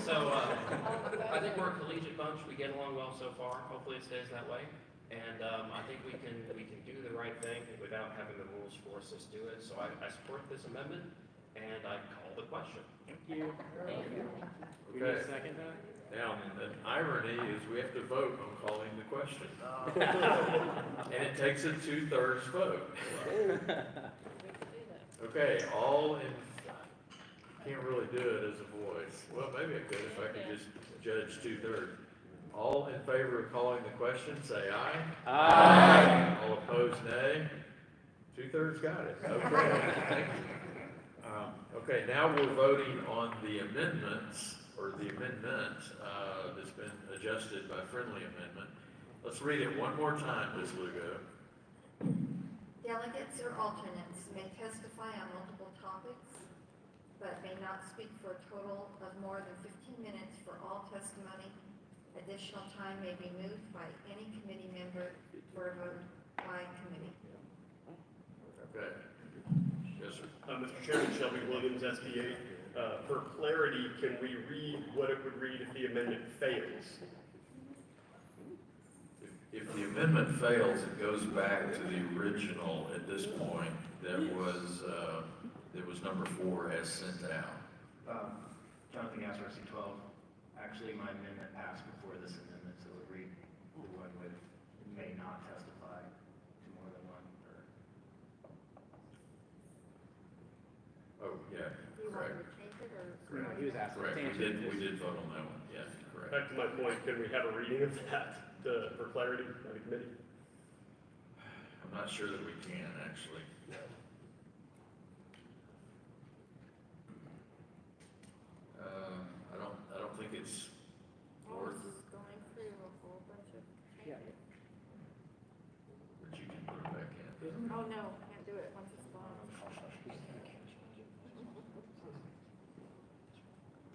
So I think we're a collegiate bunch. We get along well so far. Hopefully it stays that way. And I think we can do the right thing without having the rules force us to do it. So I support this amendment, and I call the question. Thank you. We need Okay. a second now? Now, the irony is we have to vote on calling the question. And it takes a 2/3 vote. Okay, all in, can't really do it as a voice. Well, maybe I could if I could just judge 2/3. All in favor of calling the question, say aye. Aye. All opposed, nay. 2/3 got it. Okay, thank you. Okay, now we're voting on the amendments, or the amendment that's been adjusted by friendly amendment. Let's read it one more time, Ms. Lugo. Delegates or alternates may testify on multiple topics, but may not speak for a total of more than 15 minutes for all testimony. Additional time may be moved by any committee member for a vote by committee. Okay. Yes, sir. Mr. Chairman, Shelby Williams, SB 8. For clarity, can we read what it would read if the amendment fails? If the amendment fails, it goes back to the original at this point. That was, it was number 4 as sent out. Jonathan Gasser, SC 12. Actually, my amendment passed before this amendment, so it would read the one with may not testify to more than one. Oh, yeah, Do you want correct. to change it or? Correct. He was asking. Correct, we did vote on that one, yes, correct. Back to my point, can we have a reading of that for clarity by the committee? I'm not sure that we can, actually. I don't think it's worth, Going through a whole bunch of. Yeah. but you can put it back in. Oh, no, can't do it once it's gone.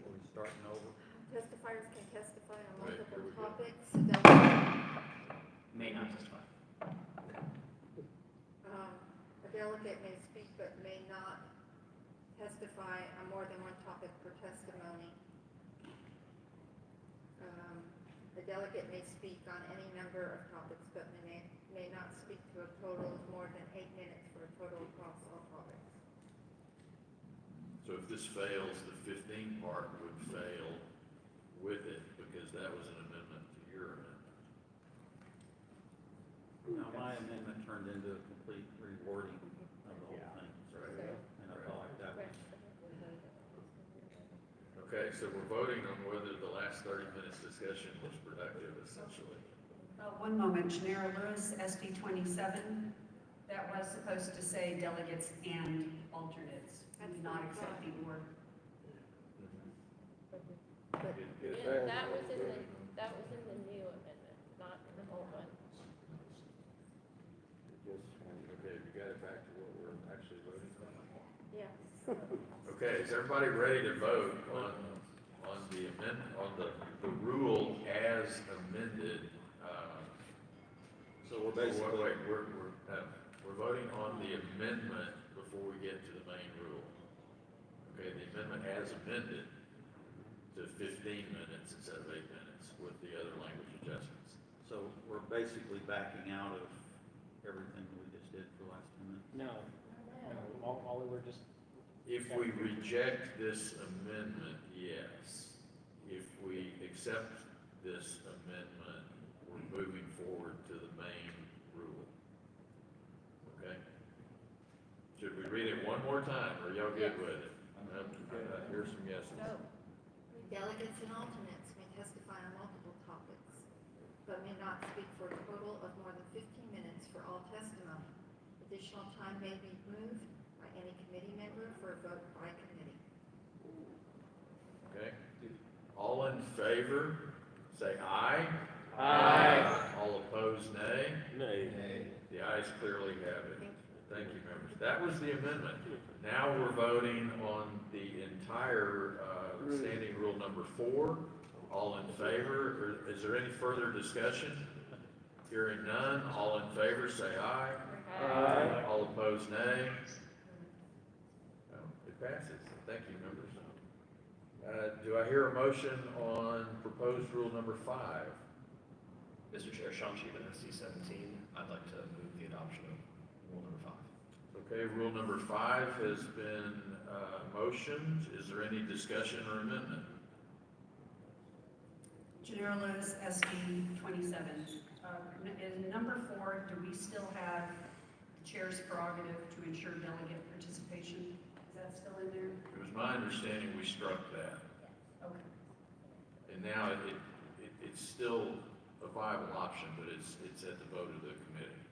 Are we starting over? Testifiers can testify on Right, here multiple we go. topics. May not testify. A delegate may speak but may not testify on more than one topic per testimony. The delegate may speak on any number of topics but may not speak to a total of more than 8 minutes for a total across all topics. So if this fails, the 15 part would fail with it, because that was an amendment to your amendment. Now, my amendment turned into a complete rewording of the whole thing. Right. And I felt like that was, Okay, so we're voting on whether the last 30 minutes discussion was productive, essentially. One moment, Janera Lewis, SD 27. That was supposed to say delegates and alternates, not accepting word. Good. That was in the new amendment, not the old one. Okay, you got it back to what we're actually voting on? Yes. Okay, is everybody ready to vote on the amendment, on the rule as amended? so we're basically, Wait, we're voting on the amendment before we get to the main rule. Okay, the amendment as amended to 15 minutes instead of 8 minutes with the other language adjustments. so we're basically backing out of everything we just did for the last 10 minutes. No, all we were just. If we reject this amendment, yes. If we accept this amendment, we're moving forward to the main rule. Okay? Should we read it one more time, or are y'all good with it? Here's some yeses. Delegates and alternates may testify but may not speak for a total of more than 15 minutes for all testimony. Additional time may be moved by any committee member for a vote by committee. Okay, all in favor, say aye. Aye. All opposed, nay. Nay. The ayes clearly have it. Thank you, members. That was the amendment. Now we're voting on the entire, standing rule number 4. All in favor, or is there any further discussion? Hearing none, all in favor, say aye. Aye. All opposed, nay. No, it passes. Thank you, members. Do I hear a motion on proposed rule number 5? Mr. Chair, Sean Sheehan, SD 17. I'd like to move the adoption of rule number 5. Okay, rule number 5 has been motioned. Is there any discussion or amendment? Janera Lewis, SD 27. In number 4, do we still have the chair's prerogative to ensure delegate participation? Is that still in there? It was my understanding we struck that. Okay. And now it's still a viable option, but it's at the vote of the committee.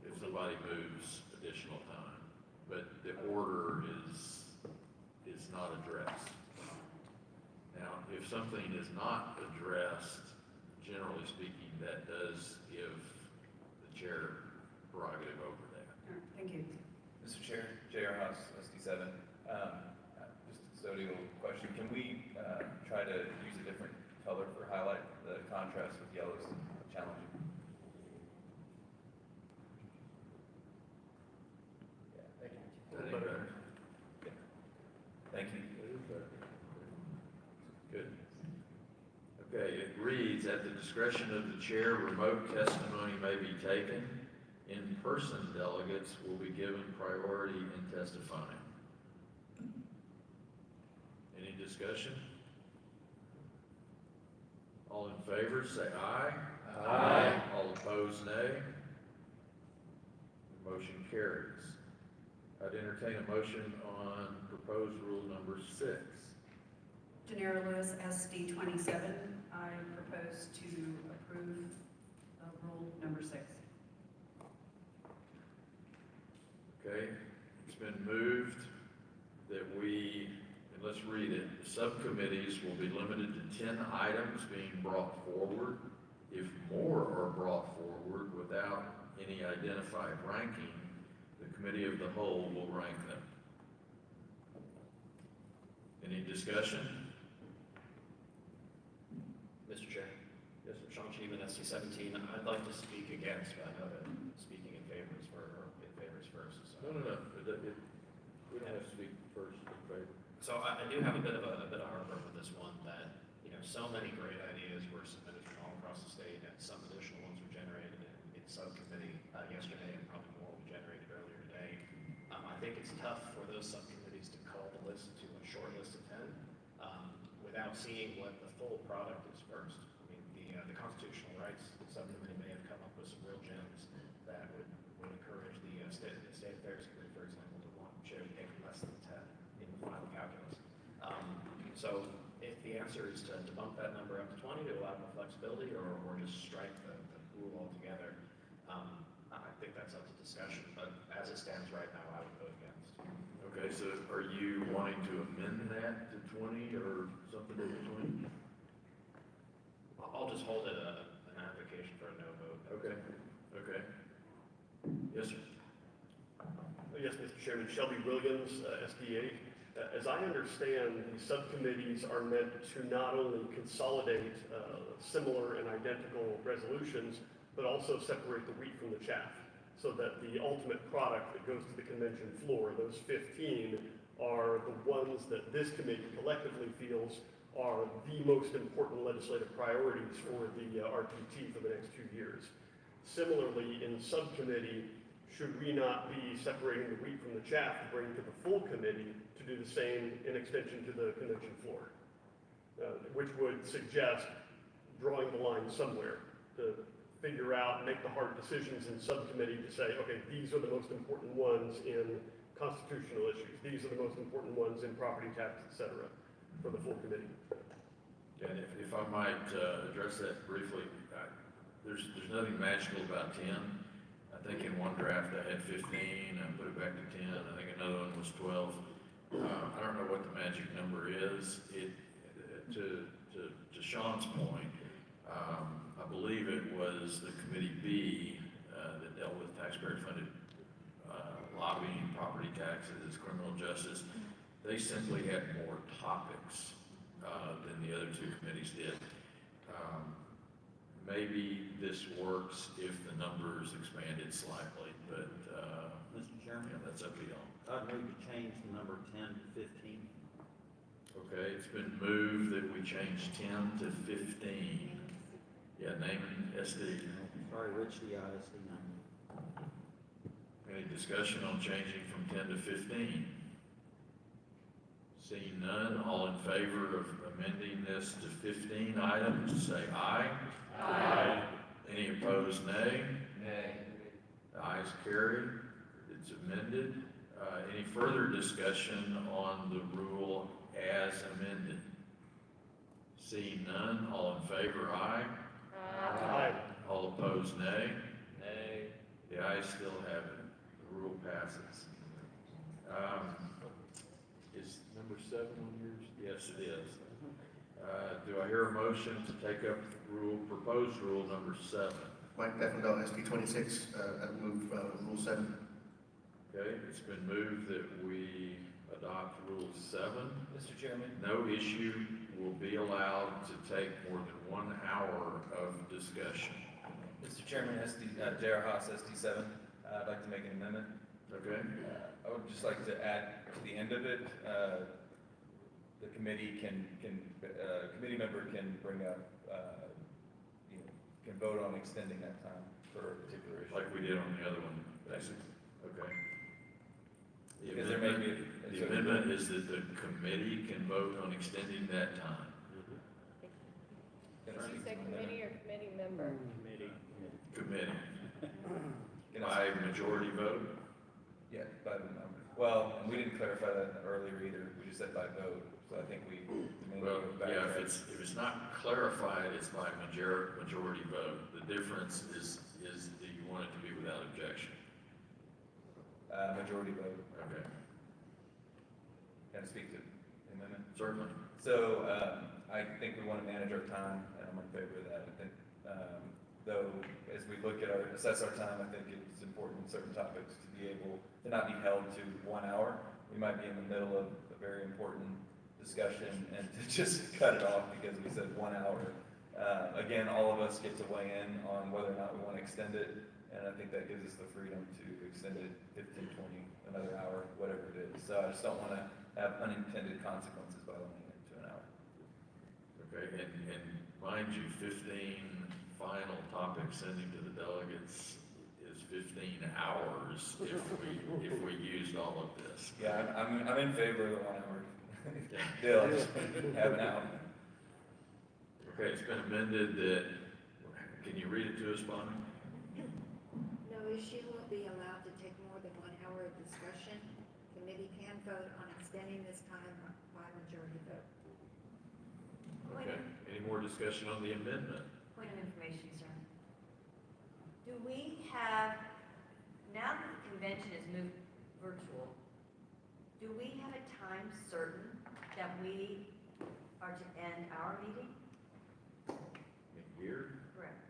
If somebody moves additional time, but the order is not addressed. Now, if something is not addressed, generally speaking, that does give the chair prerogative over that. All right, thank you. Mr. Chair, J.R. House, SD7. Just a custodial question. Can we try to use a different color for highlight? The contrast with yellow is challenging. Yeah, thank you. That ain't better. Thank you. Good. Okay, it reads, at the discretion of the chair, remote testimony may be taken. In-person delegates will be given priority in testifying. Any discussion? All in favor, say aye. Aye. All opposed, nay. The motion carries. I'd entertain a motion on proposed rule number 6. Janera Lewis, SD 27. I propose to approve rule number 6. Okay, it's been moved that we, and let's read it, subcommittees will be limited to 10 items being brought forward. If more are brought forward without any identified ranking, the committee of the whole will rank them. Any discussion? Mr. Chair. Yes, sir. Sean Sheehan, SD 17. I'd like to speak against, but I know that speaking in favor is first. So. No. We don't have to speak first in favor. So I do have a bit of heartburn with this one that, so many great ideas were submitted from all across the state and some additional ones were generated in subcommittee yesterday and probably more will be generated earlier today. I think it's tough for those subcommittees to cull the list to a short list of 10 without seeing what the full product is first. I mean, the constitutional rights subcommittee may have come up with some real gems that would encourage the state affairs committee, for example, to want chair to take less than 10 in the final calculus. So if the answer is to bump that number up to 20 to allow more flexibility, or just strike the pool altogether, I think that's up to discussion. But as it stands right now, I would vote against. Okay, so are you wanting to amend that to 20 or something in between? I'll just hold it an application for a no vote. Okay. Yes, sir. Yes, Mr. Chairman, Shelby Williams, SD8. As I understand, the subcommittees are meant to not only consolidate similar and identical resolutions, but also separate the wheat from the chaff, so that the ultimate product that goes to the convention floor, those 15, are the ones that this committee collectively feels are the most important legislative priorities for the RTT for the next 2 years. Similarly, in subcommittee, should we not be separating the wheat from the chaff to bring to the full committee to do the same in extension to the convention floor? Which would suggest drawing the line somewhere to figure out, make the hard decisions in subcommittee to say, okay, these are the most important ones in constitutional issues. These are the most important ones in property tax, et cetera, for the full committee. And if if I might address that briefly, there's nothing magical about 10. I think in one draft I had 15, I put it back to 10, I think another one was 12. I don't know what the magic number is. To Sean's point, I believe it was the Committee B that dealt with taxpayer-funded lobbying, property taxes, criminal justice. They simply had more topics than the other two committees did. Maybe this works if the numbers expanded slightly, but, Mr. Chairman, yeah, that's up to y'all. I'd move to change the number 10 to 15. Okay, it's been moved that we change 10 to 15. Yeah, Naaman, SD. Sorry, Rich, the ISD number. Any discussion on changing from 10 to 15? Seeing none, all in favor of amending this to 15 items, say aye. Aye. Any opposed, nay? Nay. The ayes carried. It's amended. Any further discussion on the rule as amended? Seeing none, all in favor, aye. Aye. All opposed, nay. Nay. The ayes still have it. The rule passes. Is number 7 on yours? Yes, it is. Do I hear a motion to take up proposed rule number 7? Mike Peffendell, SD 26, I move Rule 7. Okay, it's been moved that we adopt Rule 7. Mr. Chairman? No issue will be allowed to take more than 1 hour of discussion. Mr. Chairman, Dara Haas, SD7, I'd like to make an amendment. Okay? I would just like to add to the end of it, the committee committee member can bring up, can vote on extending that time for a particular issue. Like we did on the other one, basically. Okay. The Because there may amendment, be. the amendment is that the committee can vote on extending that time. Can I Did you speak say to the committee or committee member? Committee. Can I By majority vote? Yeah, by the number. Well, and we didn't clarify that earlier either, we just said by vote, so I think we may Well, go back. yeah, to if it's not clarified, it's by majority vote. The difference is do you want it to be without objection? Majority vote. Okay, Can I speak to the amendment? certainly. So, I think we want to manage our time, and I'm in favor of that. I think, though, as we assess our time, I think it's important in certain topics to be able to not be held to 1 hour. We might be in the middle of a very important discussion and to just cut it off because we said 1 hour. Again, all of us get to weigh in on whether or not we want to extend it, and I think that gives us the freedom to extend it 15, 20, another hour, whatever it is. So I just don't want to have unintended consequences by limiting it to an hour. Okay, and mind you, 15 final topics sending to the delegates is 15 hours if we used all of this. Yeah, I'm in favor of the 1 hour deal, just have an hour. Okay, it's been amended that, can you read it to us, Bonnie? No issue will be allowed to take more than 1 hour of discussion. Committee can vote on extending this time by majority vote. Okay, any more discussion on the amendment? Point of information, sir. Do we have, now that the convention has moved virtual, do we have a time certain that we are to end our meeting? Here? Correct.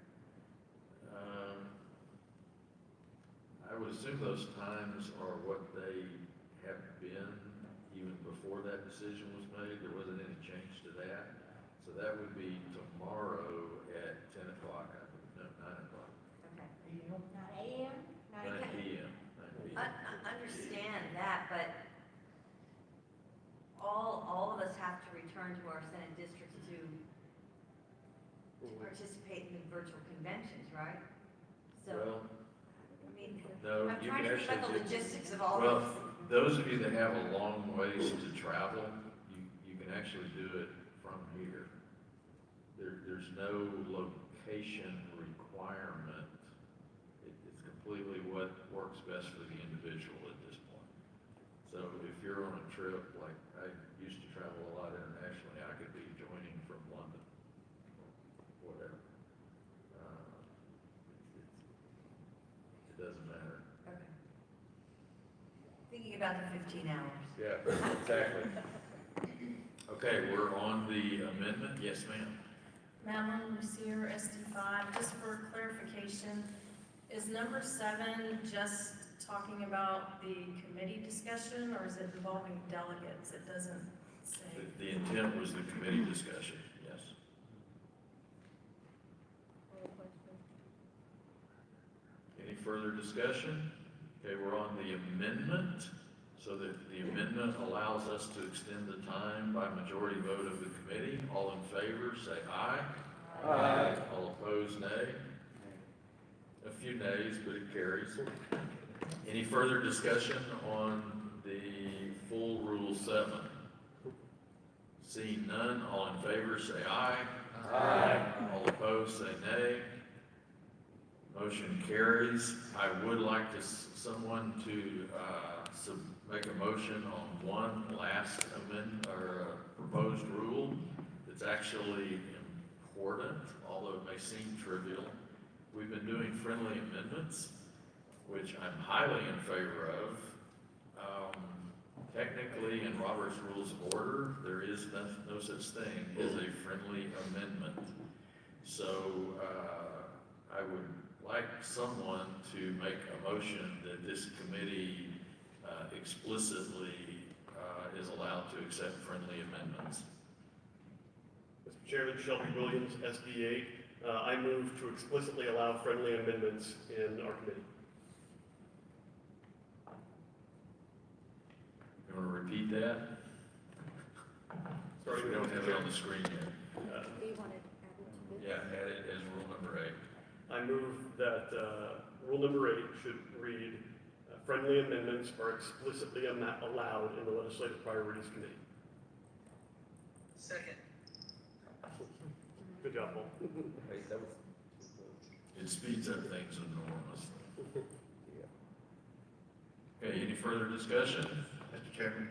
I would assume those times are what they have been even before that decision was made. There wasn't any change to that. So that would be tomorrow at 10 o'clock, no, 9 o'clock. Okay. 9 a.m.? 9 p.m. 9 p.m. I understand that, but all of us have to return to our Senate districts to participate in the virtual conventions, right? So, Well, I mean, no, I'm you trying can to think about the actually logistics of all well, this. those of you that have a long ways to travel, you can actually do it from here. There's no location requirement. It's completely what works best for the individual at this point. So if you're on a trip, like I used to travel a lot internationally, I could be joining from London. thinking about the 15 hours. Yeah, exactly. Okay, we're on the amendment. Yes, ma'am. Madeline Lucier, SD5, just for clarification, is number 7 just talking about the committee discussion, or is it involving delegates? It doesn't say. The intent was the committee discussion, yes. Any further discussion? Okay, we're on the amendment, so that the amendment allows us to extend the time by majority vote of the committee. All in favor, say aye. Aye. All opposed, nay. A few nays, but it carries. Any further discussion on the full Rule 7? Seeing none, all in favor, say aye. Aye. All opposed, say nay. Motion carries. I would like someone to make a motion on one last amendment or proposed rule that's actually important, although it may seem trivial. We've been doing friendly amendments, which I'm highly in favor of. Technically, in Robert's Rules of Order, there is no such thing as a friendly amendment. So I would like someone to make a motion that this committee explicitly is allowed to accept friendly amendments. Mr. Chairman, Shelby Williams, SD8. I move to explicitly allow friendly amendments in our committee. You want to repeat that? Sorry, we don't have it on the screen yet. Do you want to add it to this? Yeah, add it as rule number 8. I move that rule number 8 should read, friendly amendments are explicitly allowed in the Legislative Priorities Committee. Second. Good job, Paul. It speeds up things enormously. Okay, any further discussion? Mr. Chairman,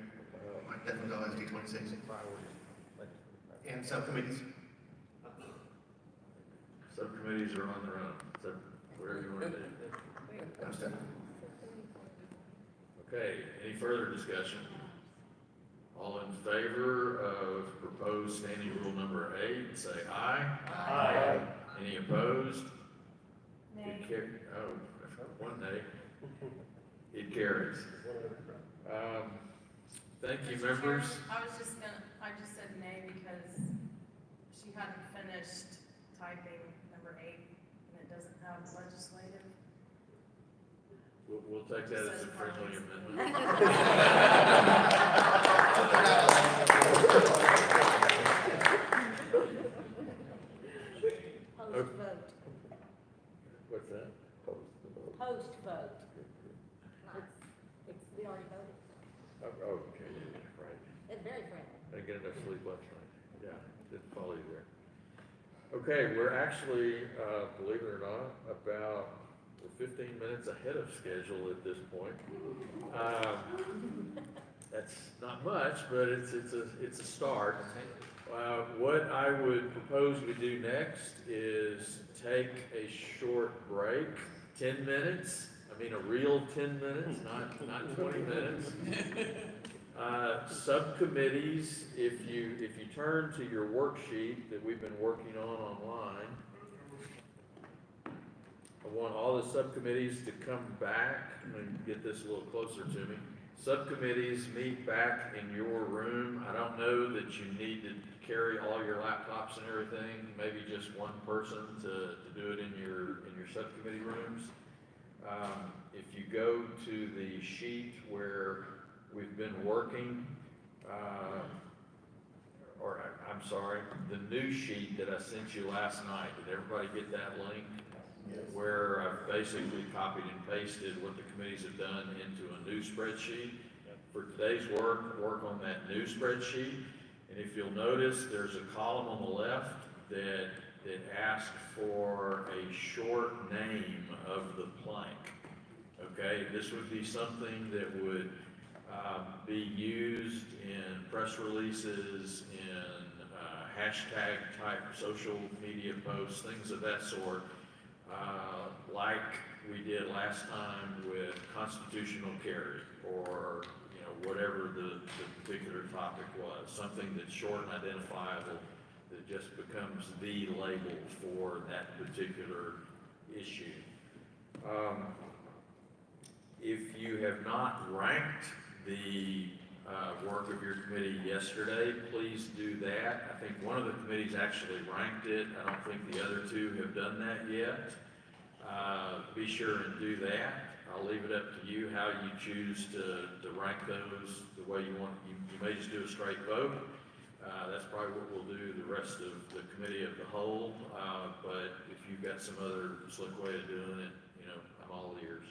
Mike Deffinville, SD 26. And subcommittees. Subcommittees are on their own, so whatever you want to do. I'm stuck. Okay, any further discussion? All in favor of proposed standing rule number 8, say aye. Aye. Any opposed? Nay. One nay. It carries. Thank you, members. I just said nay because she hadn't finished typing number 8, and it doesn't have legislative. We'll take that as a friendly amendment. Post vote. What's that? Post vote. We already voted. Oh, okay, yeah, right. It's very friendly. I didn't get enough sleep last night. Yeah, didn't follow you there. Okay, we're actually, believe it or not, about 15 minutes ahead of schedule at this point. That's not much, but it's a start. What I would propose we do next is take a short break, 10 minutes. I mean, a real 10 minutes, not 20 minutes. Subcommittees, if you turn to your worksheet that we've been working on online, I want all the subcommittees to come back. Let me get this a little closer to me. Subcommittees meet back in your room. I don't know that you need to carry all your laptops and everything. Maybe just one person to do it in your subcommittee rooms. If you go to the sheet where we've been working, I'm sorry, the new sheet that I sent you last night, did everybody get that link? Yes. Where I've basically copied and pasted what the committees have done into a new spreadsheet. Yep. For today's work on that new spreadsheet. And if you'll notice, there's a column on the left that asks for a short name of the plank. Okay, this would be something that would be used in press releases, in hashtag type social media posts, things of that sort. like we did last time with constitutional carry, or, you know, whatever the particular topic was, something that's short and identifiable that just becomes the label for that particular issue. If you have not ranked the work of your committee yesterday, please do that. I think one of the committees actually ranked it. I don't think the other two have done that yet. Be sure and do that. I'll leave it up to you how you choose to rank those the way you want. You may just do a straight vote. That's probably what we'll do the rest of the committee of the whole. But if you've got some other slick way of doing it, you know, I'm all ears.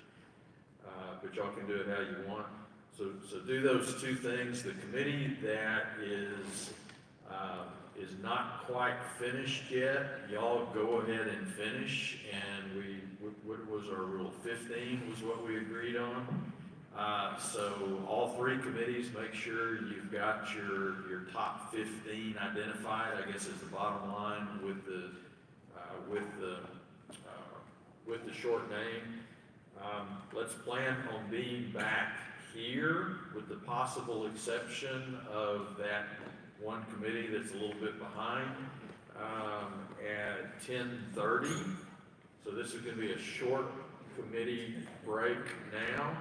But y'all can do it how you want. So do those two things. The committee that is not quite finished yet, y'all go ahead and finish. And what was our rule? 15 was what we agreed on. So all three committees, make sure you've got your top 15 identified, I guess is the bottom line with the short name. Let's plan on being back here with the possible exception of that one committee that's a little bit behind, at 10:30. So this is gonna be a short committee break now.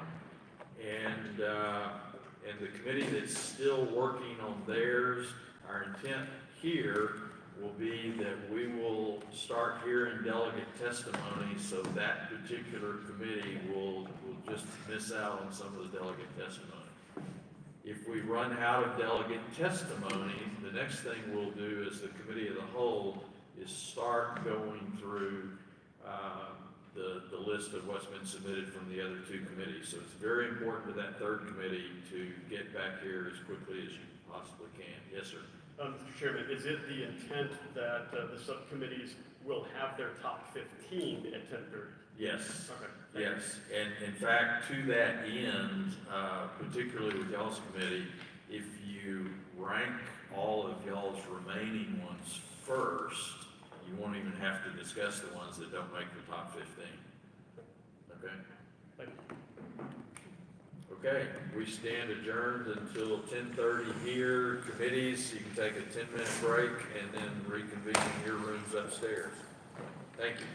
And the committee that's still working on theirs, our intent here will be that we will start hearing delegate testimony, so that particular committee will just miss out on some of the delegate testimony. If we run out of delegate testimony, the next thing we'll do as the committee of the whole is start going through the list of what's been submitted from the other two committees. So it's very important to that third committee to get back here as quickly as you possibly can. Yes, sir. Mr. Chairman, is it the intent that the subcommittees will have their top 15 at 10:30? Yes. Okay. Yes, and in fact, to that end, particularly with y'all's committee, if you rank all of y'all's remaining ones first, you won't even have to discuss the ones that don't make the top 15. Okay? Thank you. Okay, we stand adjourned until 10:30 here. Committees, you can take a 10-minute break and then reconvene in your rooms upstairs. Thank you.